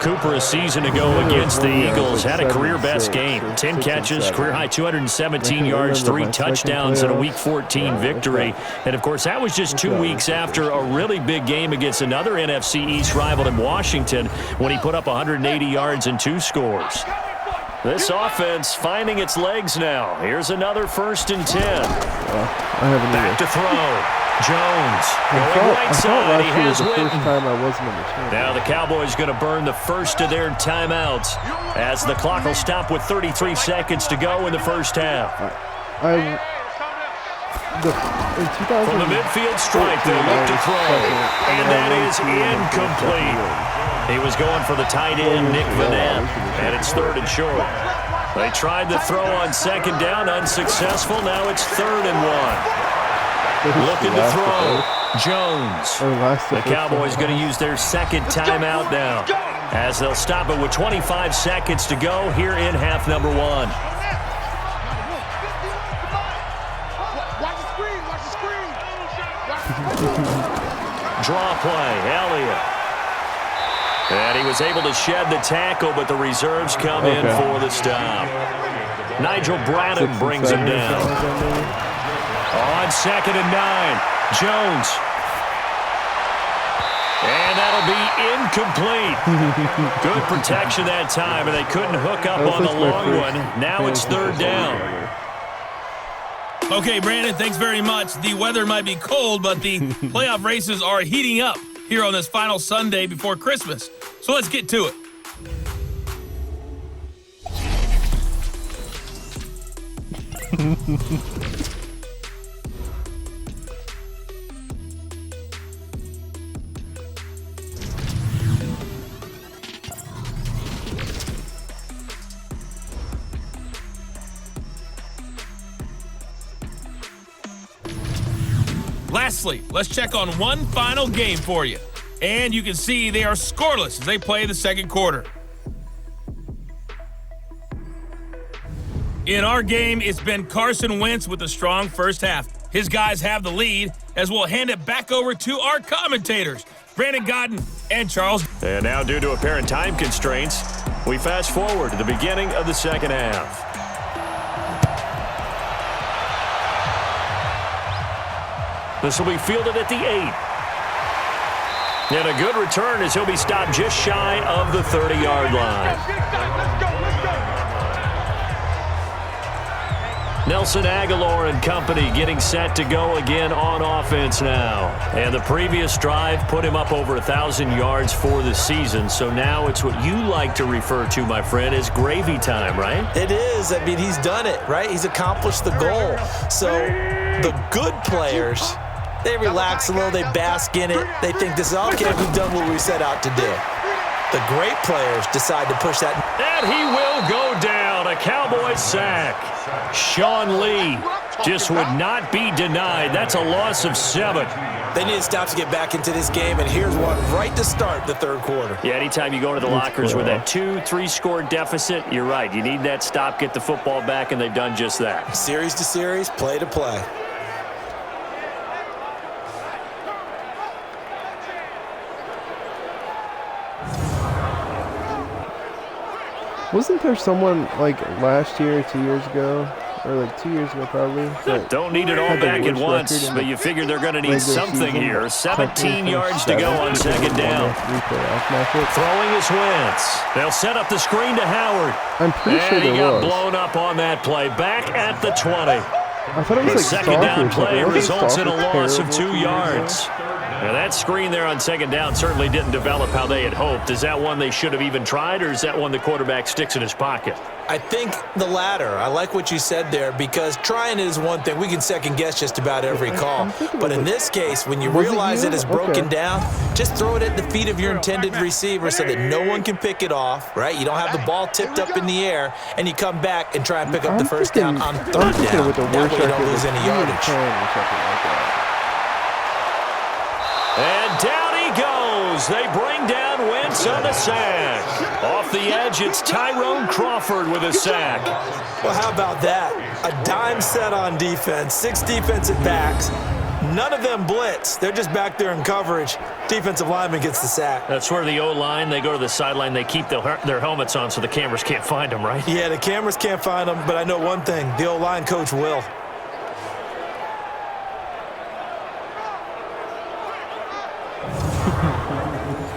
Cooper a season ago against the Eagles had a career-best game. 10 catches, career-high 217 yards, 3 touchdowns in a Week 14 victory. And, of course, that was just 2 weeks after a really big game against another NFC East rival in Washington when he put up 180 yards and 2 scores. This offense finding its legs now. Here's another first and 10. Back to throw. Jones going right side. He has Witten. Now the Cowboys going to burn the first of their timeouts as the clock will stop with 33 seconds to go in the first half. From the midfield stripe, they look to throw, and that is incomplete. He was going for the tight end, Nick Vanette, and it's 3rd and short. They tried the throw on second down, unsuccessful. Now it's 3rd and 1. Looking to throw. Jones. The Cowboys going to use their second timeout now as they'll stop it with 25 seconds to go here in half number 1. Watch the screen. Draw play. Elliott. And he was able to shed the tackle, but the reserves come in for the stop. Nigel Bradham brings him down. On 2nd and 9, Jones. And that'll be incomplete. Good protection that time, and they couldn't hook up on the long one. Now it's 3rd down. Okay, Brandon, thanks very much. The weather might be cold, but the playoff races are heating up here on this final Sunday before Christmas. So let's get to it. Lastly, let's check on one final game for you. And you can see they are scoreless as they play the second quarter. In our game, it's been Carson Wentz with a strong first half. His guys have the lead as we'll hand it back over to our commentators, Brandon Godden and Charles. And now, due to apparent time constraints, we fast forward to the beginning of the second half. This will be fielded at the 8. And a good return as he'll be stopped just shy of the 30-yard line. Now Nelson Aguilar and company getting set to go again on offense now. And the previous drive put him up over 1,000 yards for the season. So now it's what you like to refer to, my friend, as gravy time, right? It is. I mean, he's done it, right? He's accomplished the goal. So the good players, they relax a little. They bask in it. They think this is, okay, we've done what we set out to do. The great players decide to push that. And he will go down. A Cowboys sack. Sean Lee just would not be denied. That's a loss of 7. They need to stop to get back into this game, and here's one right to start the third quarter. Yeah, anytime you go to the lockers with that 2-3 score deficit, you're right. You need that stop, get the football back, and they've done just that. Series to series, play to play. Wasn't there someone like last year or 2 years ago, or like 2 years ago probably? Don't need it all back at once, but you figure they're going to need something here. 17 yards to go on second down. Throwing his Wentz. They'll set up the screen to Howard. I'm pretty sure he got blown up on that play. Back at the 20. I thought it was like second down Stalker or play something. results in a Stalker's loss of terrible 2 yards. Now that screen there on second down certainly didn't develop how they had hoped. Is that one they should have even tried, or is that one the quarterback sticks in his pocket? I think the latter. I like what you said there, because trying it is one thing. We can second guess just about every call. But in this case, when you realize it is broken down, just throw it at the feet of your intended receiver so that no one can pick it off, right? You don't have the ball tipped up in the air, and you come back and try and pick up the first down on third down. That way you don't lose any yardage. And down he goes. They bring down Wentz on the sack. Off the edge, it's Tyrone Crawford with a sack. Well, how about that? A dime set on defense, 6 defensive backs. None of them blitz. They're just back there in coverage. Defensive lineman gets the sack. That's where the O-line, they go to the sideline, they keep their helmets on so the cameras can't find them, right? Yeah, the cameras can't find them, but I know one thing. The O-line coach will.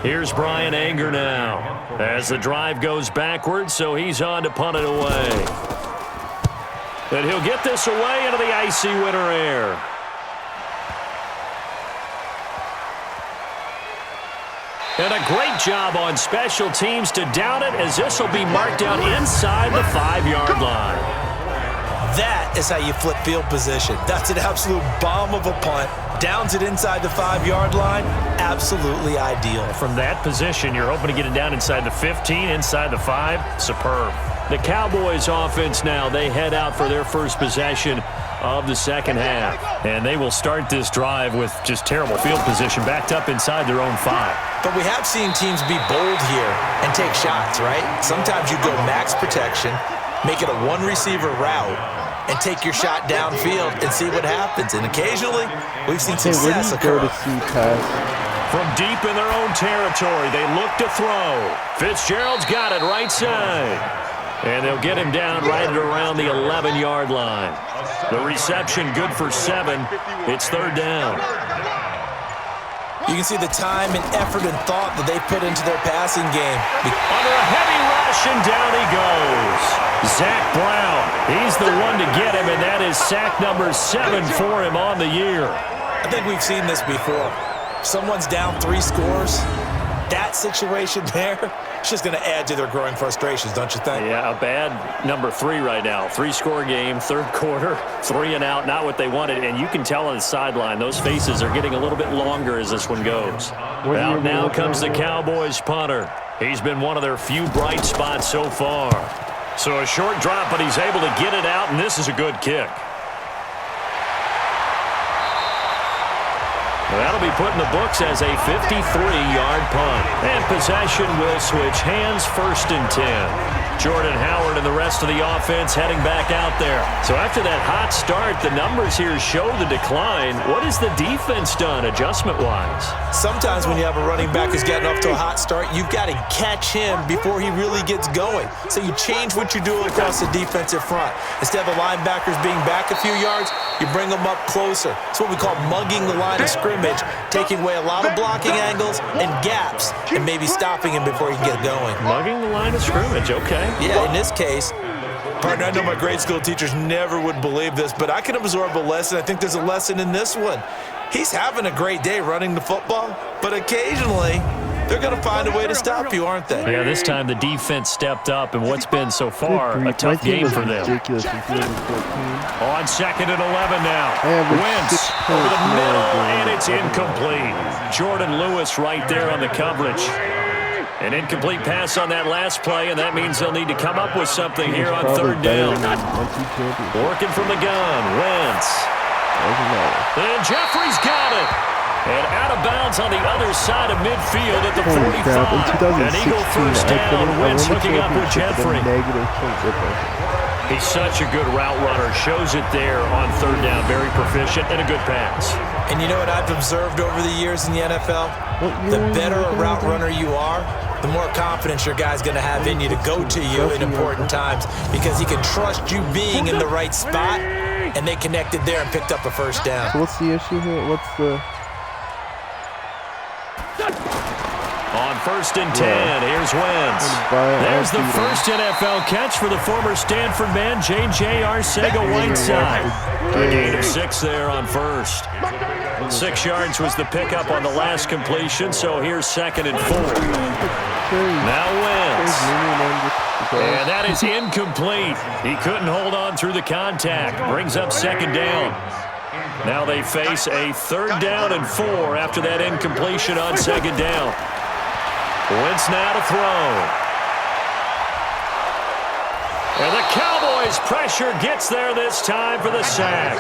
Here's Brian Anger now as the drive goes backwards, so he's on to punt it away. And he'll get this away into the icy winter air. And a great job on special teams to down it, as this will be marked down inside the 5-yard line. That is how you flip field position. That's an absolute bomb of a punt. Downs it inside the 5-yard line. Absolutely ideal. From that position, you're hoping to get it down inside the 15, inside the 5. Superb. The Cowboys offense now, they head out for their first possession of the second half. And they will start this drive with just terrible field position, backed up inside their own 5. But we have seen teams be bold here and take shots, right? Sometimes you go max protection, make it a one-receiver route, and take your shot downfield and see what happens. And occasionally, we've seen success occur. From deep in their own territory, they look to throw. Fitzgerald's got it right side. And they'll get him down right at around the 11-yard line. The reception good for 7. It's third down. You can see the time and effort and thought that they put into their passing game. Under a heavy rush, and down he goes. Zach Brown, he's the one to get him, and that is sack number 7 for him on the year. I think we've seen this before. Someone's down 3 scores. That situation there, it's just going to add to their growing frustrations, don't you think? Yeah, a bad number 3 right now. 3-score game, third quarter, 3 and out, not what they wanted. And you can tell on the sideline, those faces are getting a little bit longer as this one goes. Out now comes the Cowboys punter. He's been one of their few bright spots so far. So a short drop, but he's able to get it out, and this is a good kick. That'll be put in the books as a 53-yard punt. And possession will switch hands, 1st and 10. Jordan Howard and the rest of the offense heading back out there. So after that hot start, the numbers here show the decline. What has the defense done adjustment-wise? Sometimes when you have a running back who's getting off to a hot start, you've got to catch him before he really gets going. So you change what you do across the defensive front. Instead of the linebackers being back a few yards, you bring them up closer. It's what we call mugging the line of scrimmage, taking away a lot of blocking angles and gaps, and maybe stopping him before he can get going. Mugging the line of scrimmage, okay. Yeah, in this case, Partner, I know my grade school teachers never would believe this, but I can absorb a lesson. I think there's a lesson in this one. He's having a great day running the football, but occasionally they're going to find a way to stop you, aren't they? Yeah, this time the defense stepped up, and what's been so far a tough game for them. Ridiculous in 2014. On 2nd and 11 now. Wentz over the middle, and it's incomplete. Jordan Lewis right there on the coverage. An incomplete pass on that last play, and that means they'll need to come up with something here on 3rd down. Working from the gun, Wentz. And Jeffrey's got it. And out of bounds on the other side of midfield at the 45. An Eagle first down. Wentz hooking up with Jeffrey. He's such a good route runner. Shows it there on 3rd down. Very proficient and a good pass. And you know what I've observed over the years in the NFL? The better a route runner you are, the more confidence your guy's going to have in you to go to you in important times because he can trust you being in the right spot, and they connected there and picked up a first down. So what's the issue here? What's the... On 1st and 10, here's Wentz. There's the first NFL catch for the former Stanford man, J.J. Arcega-Whiteside. A gain of 6 there on 1st. 6 yards was the pickup on the last completion, so here's 2nd and 4. Now Wentz. And that is incomplete. He couldn't hold on through the contact. Brings up 2nd down. Now they face a 3rd down and 4 after that incompletion on 2nd down. Wentz now to throw. And the Cowboys' pressure gets there this time for the sack.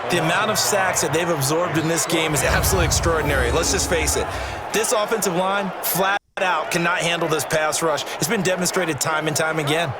The amount of sacks that they've absorbed in this game is absolutely extraordinary. Let's just face it. This offensive line, flat out, cannot handle this pass rush. It's been demonstrated time and time again.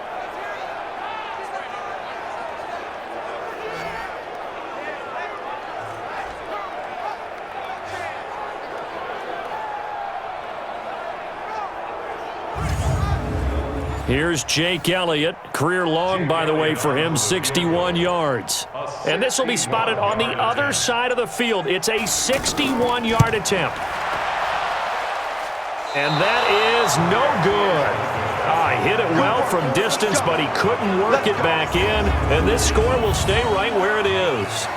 Here's Jake Elliott. Career long, by the way, for him, 61 yards. And this will be spotted on the other side of the field. It's a 61-yard attempt. And that is no good. Hit it well from distance, but he couldn't work it back in. And this score will stay right where it is.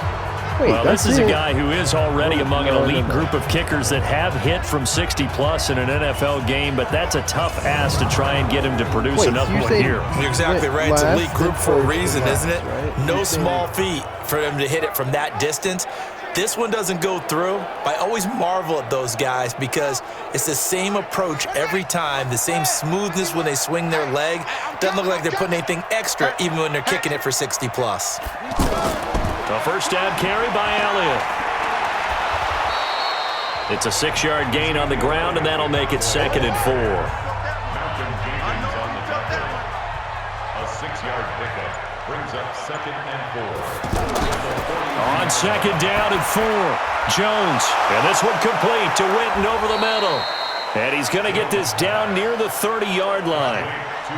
Well, this is a guy who is already among an elite group of kickers that have hit from 60-plus in an NFL game, but that's a tough ask to try and get him to produce another one here. You're exactly right. It's an elite group for a reason, isn't it? No small feat for him to hit it from that distance. This one doesn't go through. I always marvel at those guys because it's the same approach every time, the same smoothness when they swing their leg. Doesn't look like they're putting anything extra even when they're kicking it for 60-plus. A first down carry by Elliott. It's a 6-yard gain on the ground, and that'll make it 2nd and 4. A 6-yard pickup brings up 2nd and 4. On 2nd down and 4, Jones. And this one complete to Witten over the middle. And he's going to get this down near the 30-yard line.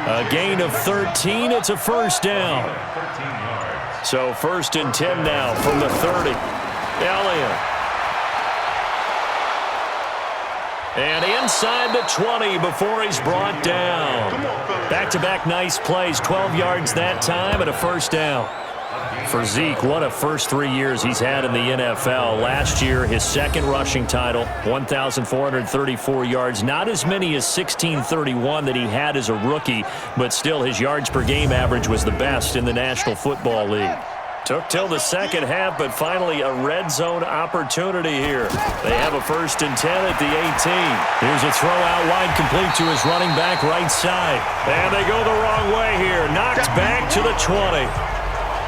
A gain of 13. It's a first down. So 1st and 10 now from the 30. Elliott. And inside the 20 before he's brought down. Back-to-back nice plays. 12 yards that time and a first down. For Zeke, what a first 3 years he's had in the NFL. Last year, his 2nd rushing title, 1,434 yards. Not as many as 1,631 that he had as a rookie, but still his yards per game average was the best in the National Football League. Took till the second half, but finally a red zone opportunity here. They have a 1st and 10 at the 18. Here's a throw out wide complete to his running back right side. And they go the wrong way here. Knocked back to the 20.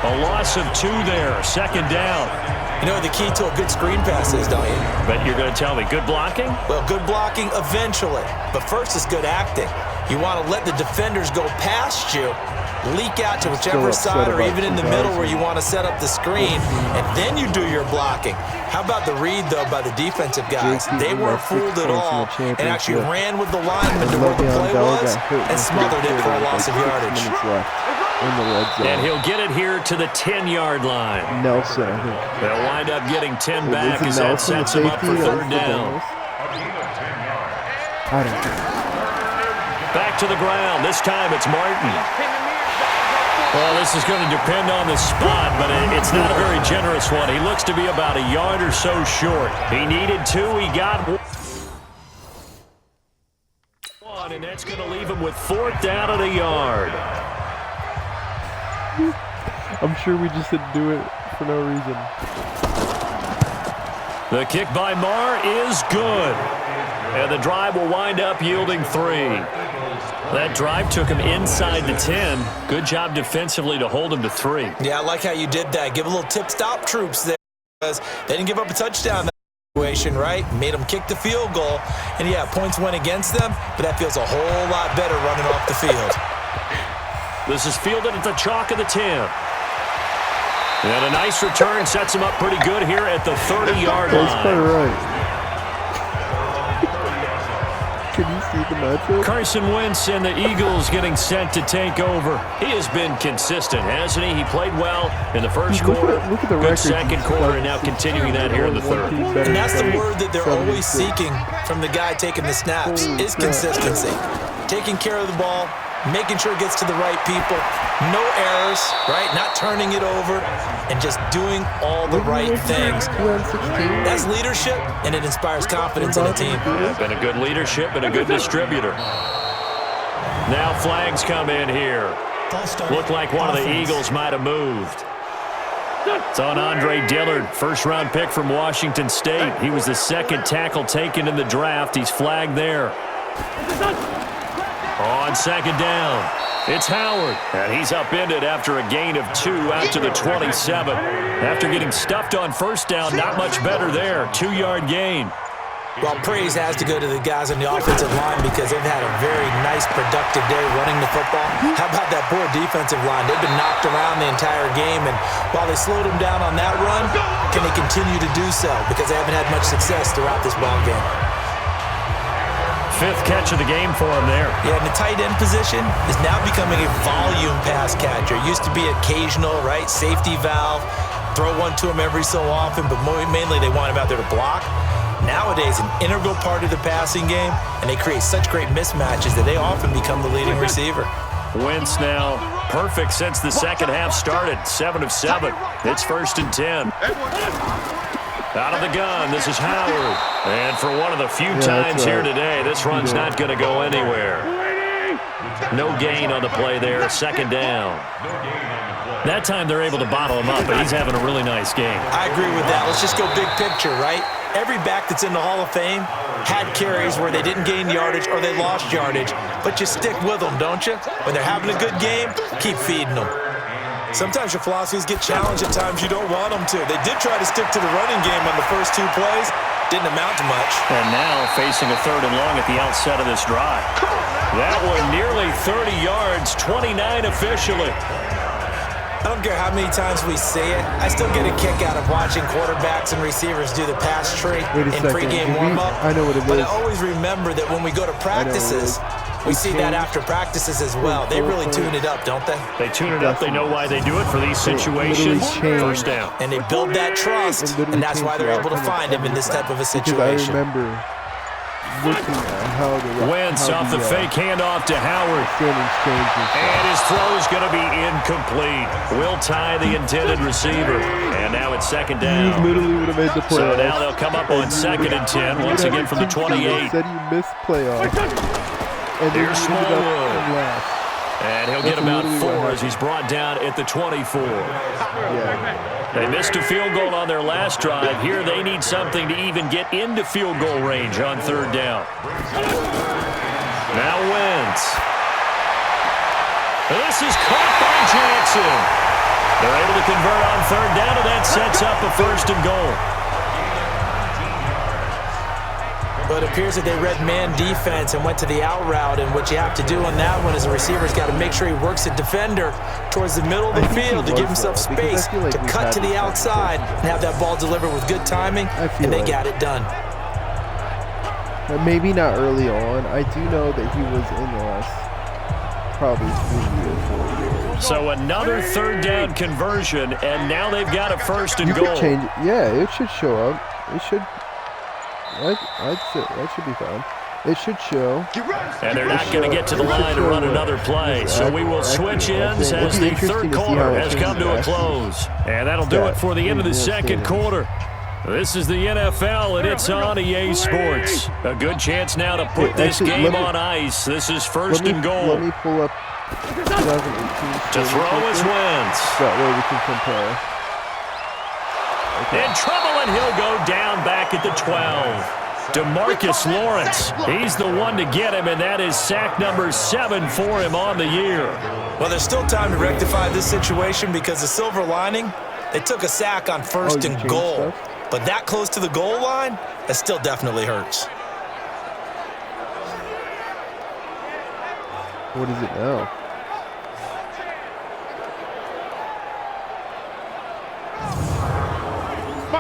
A loss of 2 there. 2nd down. You know what the key to a good screen pass is, don't you? But you're going to tell me, good blocking? Well, good blocking eventually. But first is good acting. You want to let the defenders go past you, leak out to whichever side or even in the middle where you want to set up the screen, and then you do your blocking. How about the read, though, by the defensive guys? They weren't fooled at all and actually ran with the lineman to where the play was and smothered it for a loss of yardage. And he'll get it here to the 10-yard line. Nelson, I think. They'll wind up getting 10 back as that sets him up for 3rd down. I don't know. Back to the ground. This time it's Martin. Well, this is going to depend on the spot, but it's not a very generous one. He looks to be about a yard or so short. He needed 2. He got 1, and that's going to leave him with 4th down at a yard. I'm sure we just didn't do it for no reason. The kick by Marr is good. And the drive will wind up yielding 3. That drive took him inside the 10. Good job defensively to hold him to 3. Yeah, I like how you did that. Give a little tip-stop troops there, because they didn't give up a touchdown in that situation, right? Made them kick the field goal. And, yeah, points went against them, but that feels a whole lot better running off the field. This is fielded at the chalk of the 10. And a nice return sets him up pretty good here at the 30-yard line. That's quite right. Can you see the matchup? Carson Wentz and the Eagles getting set to take over. He has been consistent, hasn't he? He played well in the first quarter, look at the good record. second quarter, and now continuing that here in the third. And that's the word that they're always seeking from the guy taking the snaps, is consistency. Taking care of the ball, making sure it gets to the right people, no errors, right? Not turning it over, and just doing all the right things. That's leadership, and it inspires confidence in a team. Yeah, been a good leadership and a good distributor. Now flags come in here. Looked like one of the Eagles might have moved. It's on Andre Dillard, first-round pick from Washington State. He was the 2nd tackle taken in the draft. He's flagged there. On 2nd down, it's Howard, and he's upended after a gain of 2 out to the 27. After getting stuffed on 1st down, not much better there, 2-yard gain. Well, praise has to go to the guys on the offensive line because they've had a very nice, productive day running the football. How about that poor defensive line? They've been knocked around the entire game, and while they slowed them down on that run, can they continue to do so? Because they haven't had much success throughout this ball game. 5th catch of the game for him there. Yeah, and the tight end position is now becoming a volume pass catcher. Used to be occasional, right? Safety valve, throw one to him every so often, but mainly they want him out there to block. Nowadays, an integral part of the passing game, and they create such great mismatches that they often become the leading receiver. Wentz now perfect since the second half started, 7 of 7. It's 1st and 10. Out of the gun, this is Howard. And for one of the few times here today, this run's not going to go anywhere. No gain on the play there, 2nd down. That time they're able to bottle him up, but he's having a really nice game. I agree with that. Let's just go big picture, right? Every back that's in the Hall of Fame had carries where they didn't gain yardage or they lost yardage, but you stick with them, don't you? When they're having a good game, keep feeding them. Sometimes your philosophies get challenged at times you don't want them to. They did try to stick to the running game on the first 2 plays. Didn't amount to much. And now facing a 3rd and long at the outset of this drive. That one nearly 30 yards, 29 officially. I don't care how many times we see it. I still get a kick out of watching quarterbacks and receivers do the pass tree in pregame warm-up. I know what it is. But I always remember that when we go to practices, we see that after practices as well. They really tune it up, don't they? They tune it up. They know why they do it for these situations. 1st down. And they build that trust, and that's why they're able to find him in this type of a situation. I remember looking at how Wentz off the fake handoff to Howard. And his throw is going to be incomplete. Will tie the intended receiver. And now it's 2nd down. You literally would have made the play. So now they'll come up on 2nd and 10 once again from the 28. Said you missed playoff. And here's Smallwood. And And he'll get about 4 as he's brought down at the 24. Yeah. They missed a field goal on their last drive. Here they need something to even get into field goal range on 3rd down. Now Wentz. This is caught by Jackson. They're able to convert on 3rd down, and that sets up a 1st and goal. But it appears that they read man defense and went to the out route, and what you have to do on that one is the receiver's got to make sure he works the defender towards the middle of the field to give himself space to cut to the outside and have that ball delivered with good timing, and they got it done. Maybe not early on. I do know that he was in the last probably 3 or 4 years. So another 3rd down conversion, and now they've got a 1st and goal. Change it. Yeah, it should show up. It should. I'd say that should be fine. It should show. And they're not going to get to the line to run another play. So we will switch ends as the third quarter has come to a close. And that'll do it for the end of the second quarter. This is the NFL, and it's on EA Sports. A good chance now to put this game on ice. This is first and goal. Let me pull up 2018. To throw is Wentz. That way we can compare. In trouble, and he'll go down back at the 12. DeMarcus Lawrence, he's the one to get him, and that is sack number 7 for him on the year. Well, there's still time to rectify this situation because the silver lining, they took a sack on first and goal. Stuff? But that close to the goal line, that still definitely hurts. What is it now?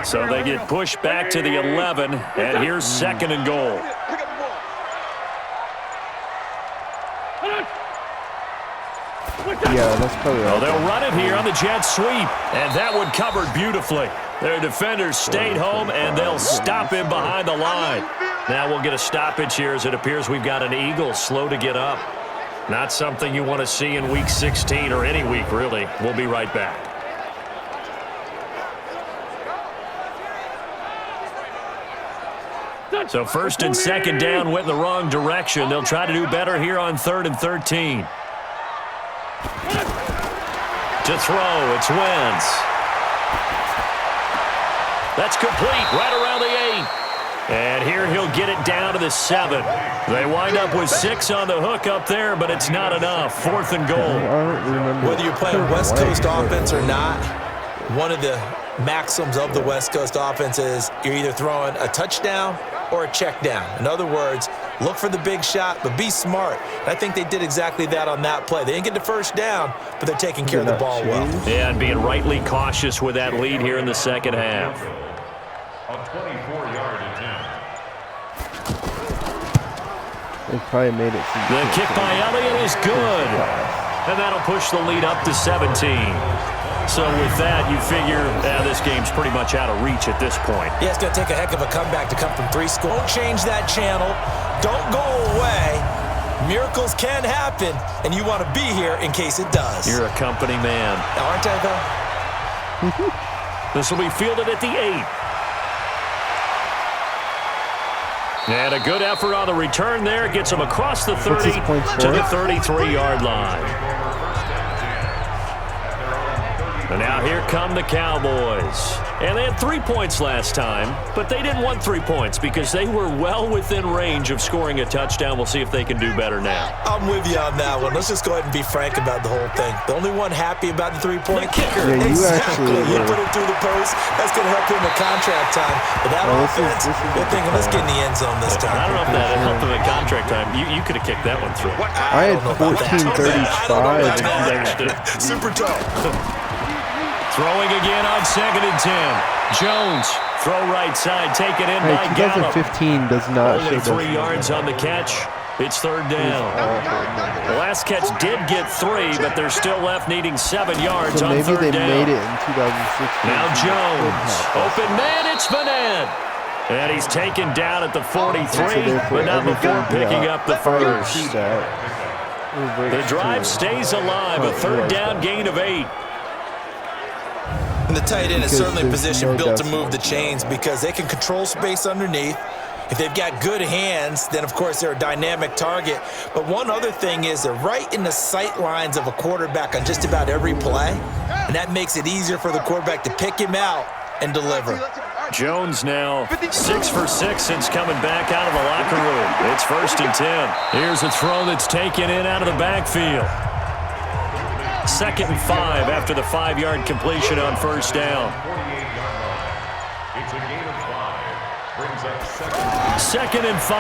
So they get pushed back to the 11, and here's second and goal. Yeah, that's probably right. Well, they'll run it here on the jet sweep, and that one covered beautifully. Their defenders stayed home, and they'll stop him behind the line. Now we'll get a stoppage here as it appears we've got an Eagle slow to get up. Not something you want to see in Week 16 or any week, really. We'll be right back. So first and second down went in the wrong direction. They'll try to do better here on 3rd and 13. To throw, it's Wentz. That's complete right around the 8. And here he'll get it down to the 7. They wind up with 6 on the hook up there, but it's not enough. 4th and goal. Whether you're playing West Coast offense or not, one of the maxims of the West Coast offense is you're either throwing a touchdown or a check down. In other words, look for the big shot, but be smart. And I think they did exactly that on that play. They didn't get the first down, but they're taking care of the ball well. Yeah, and being rightly cautious with that lead here in the second half. A 24-yard attempt. They probably made it. The kick by Elliott is good. And that'll push the lead up to 17. So with that, you figure this game's pretty much out of reach at this point. Yeah, it's going to take a heck of a comeback to come from 3 scores. Don't change that channel. Don't go away. Miracles can happen, and you want to be here in case it does. You're a company man. Aren't I, though? This will be fielded at the 8. And a good effort on the return there. Gets him across the 30 to the 33-yard line. And now here come the Cowboys. And they had 3 points last time, but they didn't want 3 points because they were well within range of scoring a touchdown. We'll see if they can do better now. I'm with you on that one. Let's just go ahead and be frank about the whole thing. The only one happy about the 3-point kicker. Yeah, exactly. He put it through the post. That's going to help him in contract time. But that offense, they're thinking, let's get in the end zone this time. I don't know if that helped him in contract time. You could have kicked that one through. I had 14:35. Super tough. Throwing again on 2nd and 10. Jones, throw right side, taken in by Gallup. 2015 does not Only show 3 yards on the catch. It's 3rd down. The last catch did get 3, but they're still left needing 7 yards so on 3rd down. Maybe they made it in 2016. Now Jones, open man, it's Vanette. And he's taken down at the 43, but not before picking up the first. The drive stays alive, a 3rd down gain of 8. And the tight end is certainly a position built to move the chains because they can control space underneath. If they've got good hands, then, of course, they're a dynamic target. But one other thing is they're right in the sight lines of a quarterback on just about every play, and that makes it easier for the quarterback to pick him out and deliver. Jones now 6 for 6 since coming back out of the locker room. It's 1st and 10. Here's a throw that's taken in out of the backfield. 2nd and 5 after the 5-yard completion on 1st down. It's a gain of 5. Brings up 2nd and 5.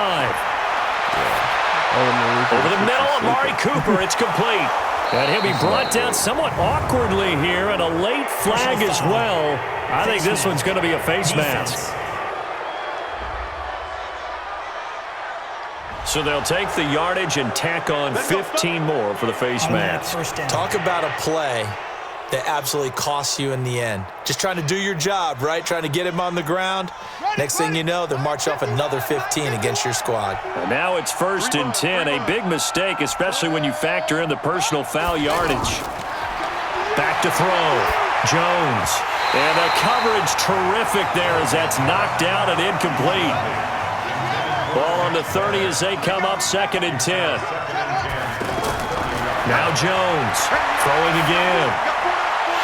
Over the middle, Amari Cooper. It's complete. And he'll be brought down somewhat awkwardly here, and a late flag as well. I think this one's going to be a face mask. So they'll take the yardage and tack on 15 more for the face mask. Talk about a play that absolutely costs you in the end. Just trying to do your job, right? Trying to get him on the ground. Next thing you know, they'll march off another 15 against your squad. And now it's 1st and 10. A big mistake, especially when you factor in the personal foul yardage. Back to throw. Jones. And the coverage terrific there as that's knocked out and incomplete. Ball on the 30 as they come up 2nd and 10. Now Jones throwing again.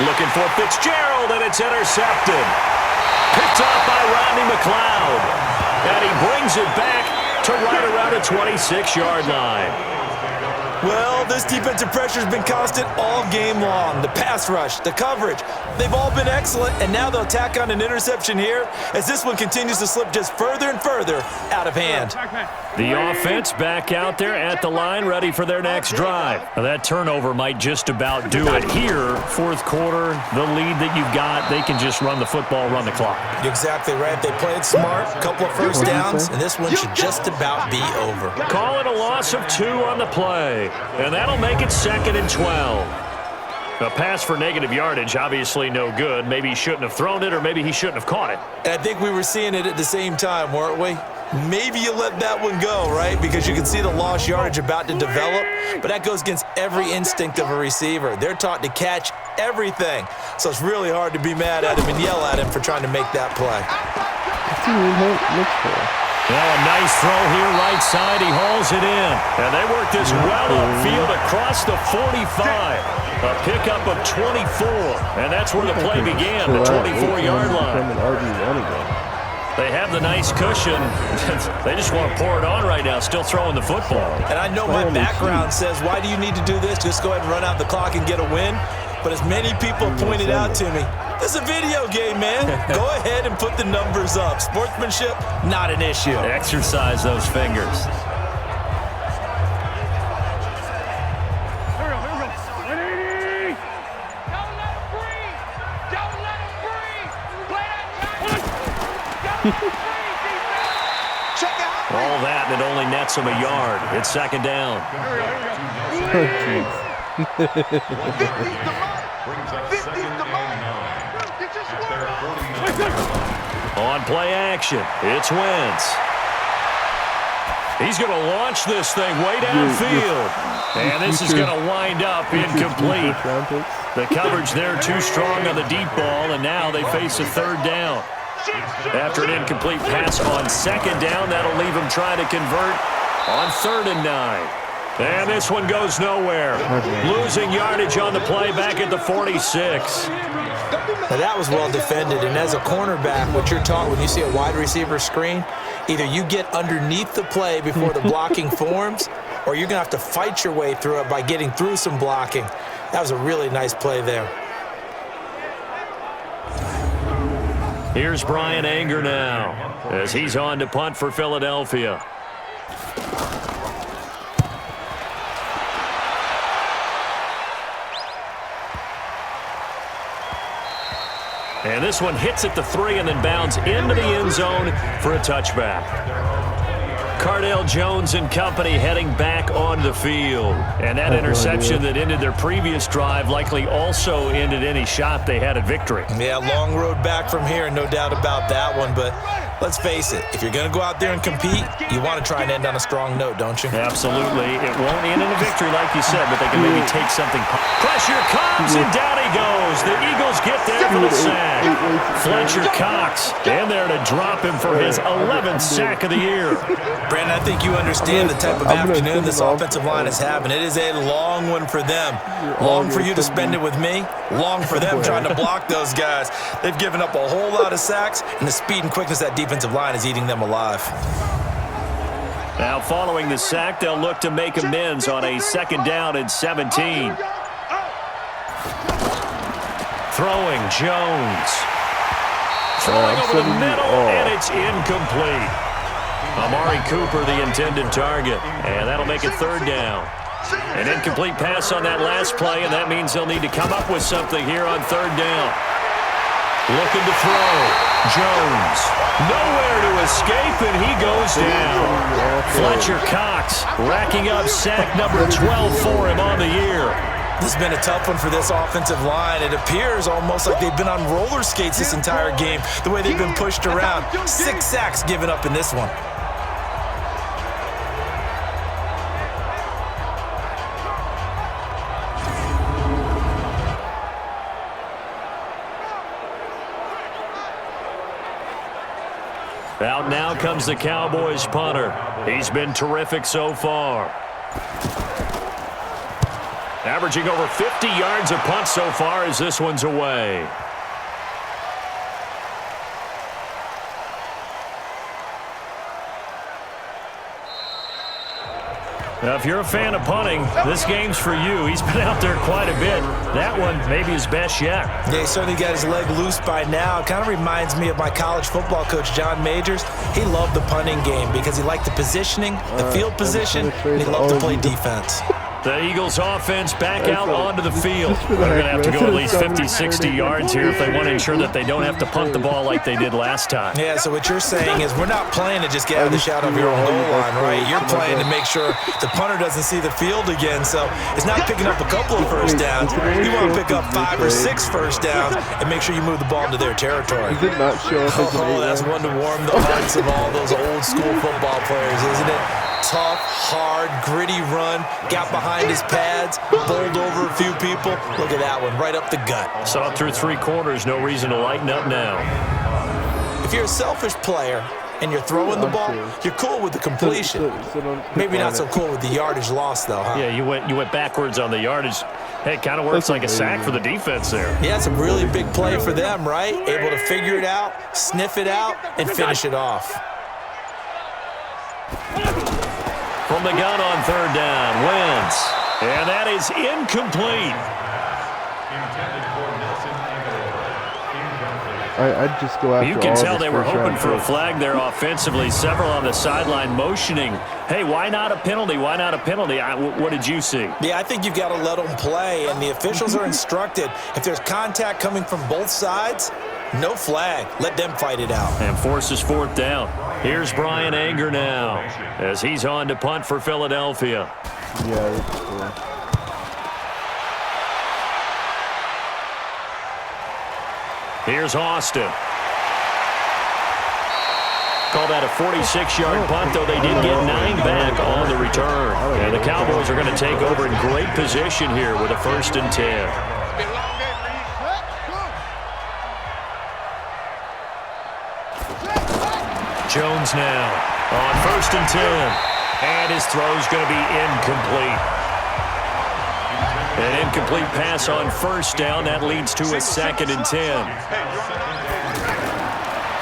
Looking for Fitzgerald, and it's intercepted. Picked off by Rodney McLeod. And he brings it back to right around the 26-yard line. Well, this defensive pressure has been constant all game long. The pass rush, the coverage, they've all been excellent, and now they'll tack on an interception here as this one continues to slip just further and further out of hand. The offense back out there at the line, ready for their next drive. Now, that turnover might just about do it here. 4th quarter, the lead that you've got, they can just run the football, run the clock. You're exactly right. They played smart, a couple of first downs, and this one should just about be over. Call it a loss of 2 on the play. And that'll make it 2nd and 12. A pass for negative yardage, obviously no good. Maybe he shouldn't have thrown it, or maybe he shouldn't have caught it. And I think we were seeing it at the same time, weren't we? Maybe you let that one go, right? Because you can see the lost yardage about to develop. But that goes against every instinct of a receiver. They're taught to catch everything. So it's really hard to be mad at him and yell at him for trying to make that play. What's he look for? Well, a nice throw here, right side. He hauls it in. And they work this well upfield across the 45. A pickup of 24. And that's where the play began, the 24-yard line. They have the nice cushion. They just want to pour it on right now, still throwing the football. And I know my background says, why do you need to do this? Just go ahead and run out the clock and get a win. But as many people pointed out to me, this is a video game, man. Go ahead and put the numbers up. Sportsmanship, not an issue. Exercise those fingers. Here we go. 180. Don't let him breathe. Don't let him breathe. Play that time. Don't breathe, check out. All that, and it only nets him a yard. It's 2nd down. Here we go. Brings up 2nd and 9. At their 49. On play action, it's Wentz. He's going to launch this thing way downfield. And this is going to wind up incomplete. The coverage there too strong on the deep ball, and now they face a 3rd down. After an incomplete pass on 2nd down, that'll leave them trying to convert on 3rd and 9. And this one goes nowhere. Losing yardage on the play back at the 46. Now that was well defended, and as a cornerback, what you're taught when you see a wide receiver screen, either you get underneath the play before the blocking forms, or you're going to have to fight your way through it by getting through some blocking. That was a really nice play there. Here's Brian Anger now as he's on to punt for Philadelphia. And this one hits at the 3 and then bounds into the end zone for a touchback. Cardale Jones and company heading back on the field. And that interception that ended their previous drive likely also ended any shot they had at victory. Yeah, long road back from here, no doubt about that one. But let's face it, if you're going to go out there and compete, you want to try and end on a strong note, don't you? Absolutely. It won't end in a victory like you said, but they can maybe take something. Pressure comes, and down he goes. The Eagles get there for the sack. Fletcher Cox in there to drop him for his 11th sack of the year. Brandon, I think you understand the type of afternoon this offensive line is having. It is a long one for them. Long for you to spend it with me. Long for them trying to block those guys. They've given up a whole lot of sacks, and the speed and quickness of that defensive line is eating them alive. Now following the sack, they'll look to make amends on a 2nd down and 17. Throwing Jones. Throwing over the middle, and it's incomplete. Amari Cooper, the intended target, and that'll make it 3rd down. An incomplete pass on that last play, and that means they'll need to come up with something here on 3rd down. Looking to throw. Jones. Nowhere to escape, and he goes down. Fletcher Cox racking up sack number 12 for him on the year. This has been a tough one for this offensive line. It appears almost like they've been on roller skates this entire game, the way they've been pushed around. 6 sacks given up in this one. Out now comes the Cowboys punter. He's been terrific so far. Averaging over 50 yards a punt so far as this one's away. Now, if you're a fan of punting, this game's for you. He's been out there quite a bit. That one maybe his best yet. Yeah, he certainly got his leg loose by now. It kind of reminds me of my college football coach, John Majors. He loved the punting game because he liked the positioning, the field position, and he loved to play defense. The Eagles offense back out onto the field. They're going to have to go at least 50, 60 yards here if they want to ensure that they don't have to punt the ball like they did last time. Yeah, so what you're saying is we're not playing to just get out of the shadow of your own goal line, right? You're playing to make sure the punter doesn't see the field again. So it's not picking up a couple of first downs. You want to pick up 5 or 6 first downs and make sure you move the ball into their territory. Does it not show up as an That's one to warm the hearts of all those old school football players, isn't it? Tough, hard, gritty run, got behind his pads, bowled over a few people. Look at that one, right up the gut. Saw it through 3 quarters, no reason to lighten up now. If you're a selfish player and you're throwing the ball, you're cool with the completion. Maybe not so cool with the yardage loss, though, huh? Yeah, you went backwards on the yardage. Hey, it kind of works like a sack for the defense there. Yeah, it's a really big play for them, right? Able to figure it out, sniff it out, and finish it off. From the gun on 3rd down, Wentz. And that is incomplete. I'd just go after You can all tell of they his were first hoping round for a picks. flag there offensively. Several on the sideline motioning. Hey, why not a penalty? Why not a penalty? What did you see? Yeah, I think you've got to let them play, and the officials are instructed. If there's contact coming from both sides, no flag. Let them fight it out. And forces 4th down. Here's Brian Anger now as he's on to punt for Philadelphia. Yeah, that's cool. Here's Austin. Call that a 46-yard punt, though they did get 9 back on the return. And the Cowboys are going to take over in great position here with a 1st and 10. Jones now on 1st and 10. And his throw's going to be incomplete. An incomplete pass on 1st down. That leads to a 2nd and 10.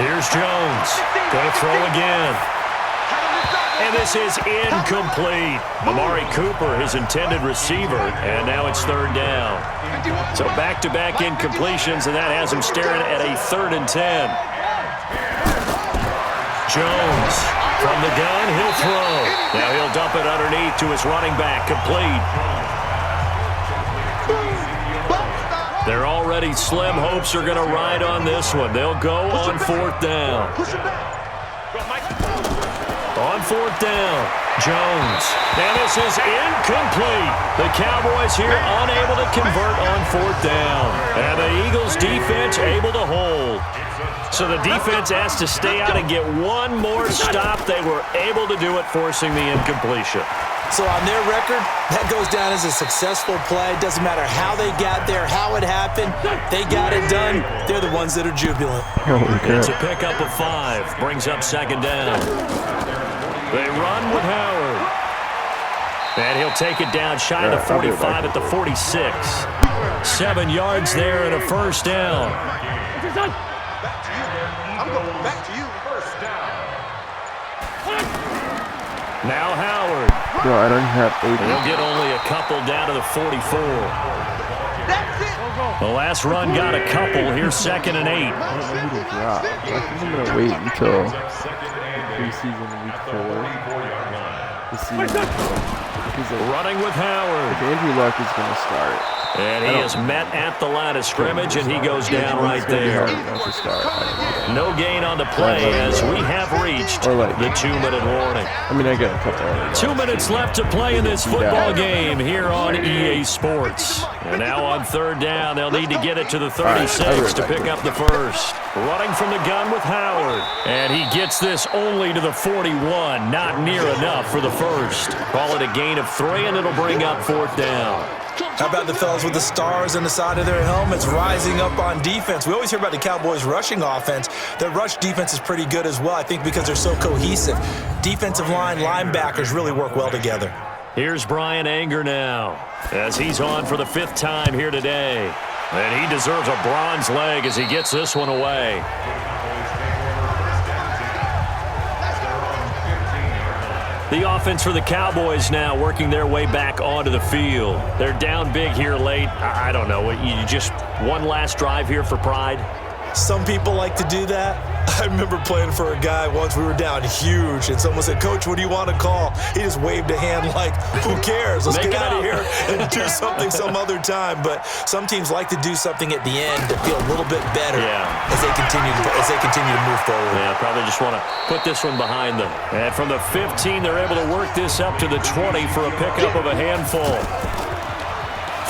Here's Jones. Going to throw again. And this is incomplete. Amari Cooper, his intended receiver, and now it's 3rd down. So back-to-back incompletions, and that has him staring at a 3rd and 10. Jones from the gun, he'll throw. Now he'll dump it underneath to his running back, complete. Their already slim hopes are going to ride on this one. They'll go on 4th down. On 4th down, Jones. And this is incomplete. The Cowboys here unable to convert on 4th down. And the Eagles defense able to hold. So the defense has to stay out and get one more stop. They were able to do it, forcing the incompletion. So on their record, that goes down as a successful play. Doesn't matter how they got there, how it happened. They got it done. They're the ones that are jubilant. It's a pickup of 5. Brings up 2nd down. They run with Howard. And he'll take it down shy of the 45 at the 46. 7 yards there and a 1st down. I'm going back to you. 1st down. Now Howard. No, I don't have 8. He'll get only a couple down to the 44. That's it. The last run got a couple. Here's 2nd and 8. I think I'm going to wait until preseason week 4 to see if Running with Howard. Andrew Luck is going to start. And he is met at the line of scrimmage, and he goes down right there. No gain on the play as we have reached the 2-minute warning. I mean, I get a couple of 2 minutes left to play in this football game here on EA Sports. And now on third down, they'll need to get it to the 36 to pick up the first. Running from the gun with Howard. And he gets this only to the 41. Not near enough for the first. Call it a gain of 3, and it'll bring up fourth down. How about the fellas with the stars on the side of their helmets rising up on defense? We always hear about the Cowboys' rushing offense. Their rush defense is pretty good as well, I think, because they're so cohesive. Defensive line, linebackers really work well together. Here's Brian Anger now as he's on for the 5th time here today. And he deserves a bronze leg as he gets this one away. The offense for the Cowboys now working their way back onto the field. They're down big here late. I don't know. You just one last drive here for pride? Some people like to do that. I remember playing for a guy once. We were down huge, and someone said, "Coach, what do you want to call?" He just waved a hand like, who cares? Let's get out of here and do something some other time. But some teams like to do something at the end to feel a little bit better as they continue to move forward. Yeah, probably just want to put this one behind them. And from the 15, they're able to work this up to the 20 for a pickup of a handful.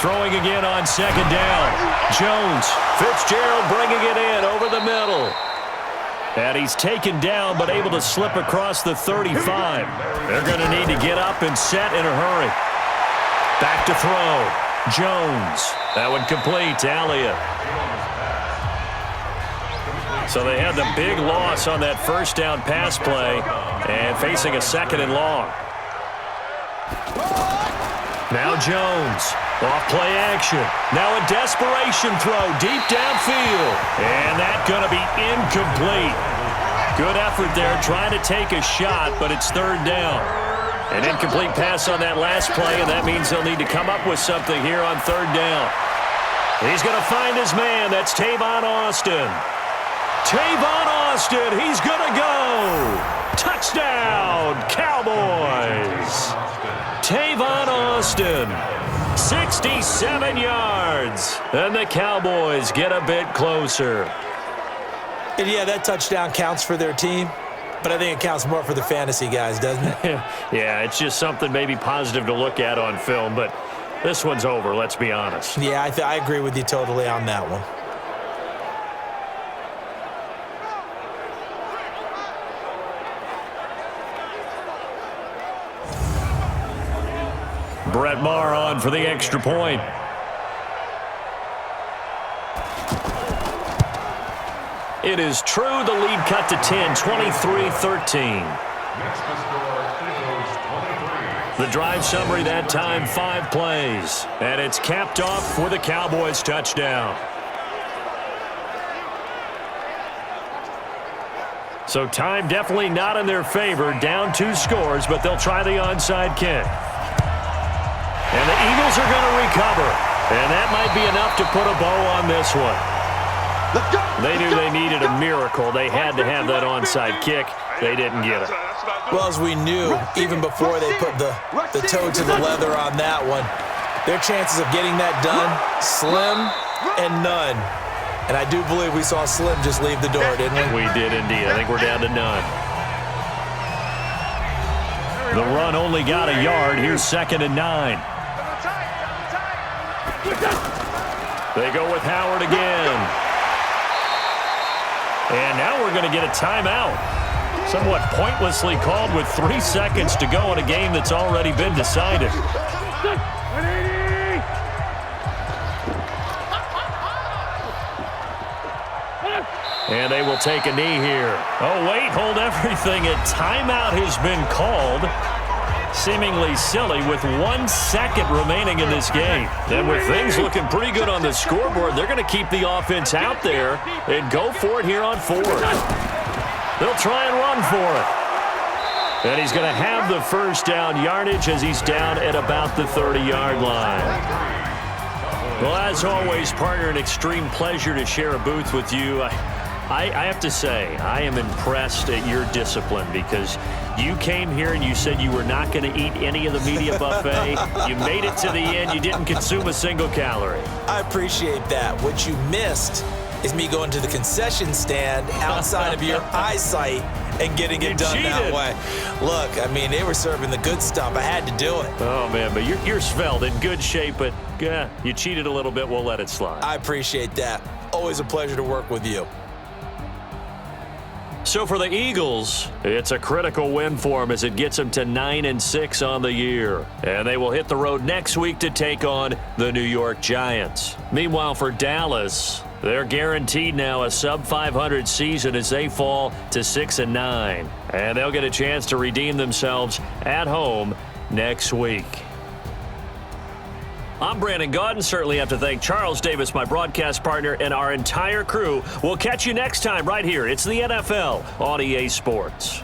Throwing again on second down. Jones. Fitzgerald bringing it in over the middle. And he's taken down but able to slip across the 35. They're going to need to get up and set in a hurry. Back to throw. Jones. That one complete to Elliott. So they had the big loss on that first down pass play and facing a 2nd and long. Now Jones. Off play action. Now a desperation throw deep downfield. And that's going to be incomplete. Good effort there trying to take a shot, but it's 3rd down. An incomplete pass on that last play, and that means they'll need to come up with something here on 3rd down. He's going to find his man. That's Tavon Austin. Tavon Austin, he's going to go. Touchdown, Cowboys. Tavon Austin. 67 yards. And the Cowboys get a bit closer. And yeah, that touchdown counts for their team, but I think it counts more for the fantasy guys, doesn't it? Yeah, it's just something maybe positive to look at on film, but this one's over, let's be honest. Yeah, I agree with you totally on that one. Brett Maher on for the extra point. It is true. The lead cut to 10, 23-13. The drive summary that time, 5 plays. And it's capped off with a Cowboys touchdown. So time definitely not in their favor. Down 2 scores, but they'll try the onside kick. And the Eagles are going to recover. And that might be enough to put a bow on this one. They knew they needed a miracle. They had to have that onside kick. They didn't get it. Well, as we knew, even before they put the toe to the leather on that one, their chances of getting that done, slim and none. And I do believe we saw Slim just leave the door, didn't we? We did indeed. I think we're down to none. The run only got a yard. Here's 2nd and 9. They go with Howard again. And now we're going to get a timeout. Somewhat pointlessly called with 3 seconds to go in a game that's already been decided. And they will take a knee here. Oh, wait, hold everything. A timeout has been called. Seemingly silly with 1 second remaining in this game. And with things looking pretty good on the scoreboard, they're going to keep the offense out there and go for it here on 4th. They'll try and run for it. And he's going to have the first down yardage as he's down at about the 30-yard line. Well, as always, partner, an extreme pleasure to share a booth with you. I have to say, I am impressed at your discipline because you came here and you said you were not going to eat any of the media buffet. You made it to the end. You didn't consume a single calorie. I appreciate that. What you missed is me going to the concession stand outside of your eyesight and getting it done that way. Look, I mean, they were serving the good stuff. I had to do it. Oh, man, but you're svelte, in good shape, but you cheated a little bit. We'll let it slide. I appreciate that. Always a pleasure to work with you. So for the Eagles, it's a critical win for them as it gets them to 9-6 on the year. And they will hit the road next week to take on the New York Giants. Meanwhile, for Dallas, they're guaranteed now a sub-500 season as they fall to 6-9. And they'll get a chance to redeem themselves at home next week. I'm Brandon Gaudin. Certainly have to thank Charles Davis, my broadcast partner, and our entire crew. We'll catch you next time right here. It's the NFL on EA Sports.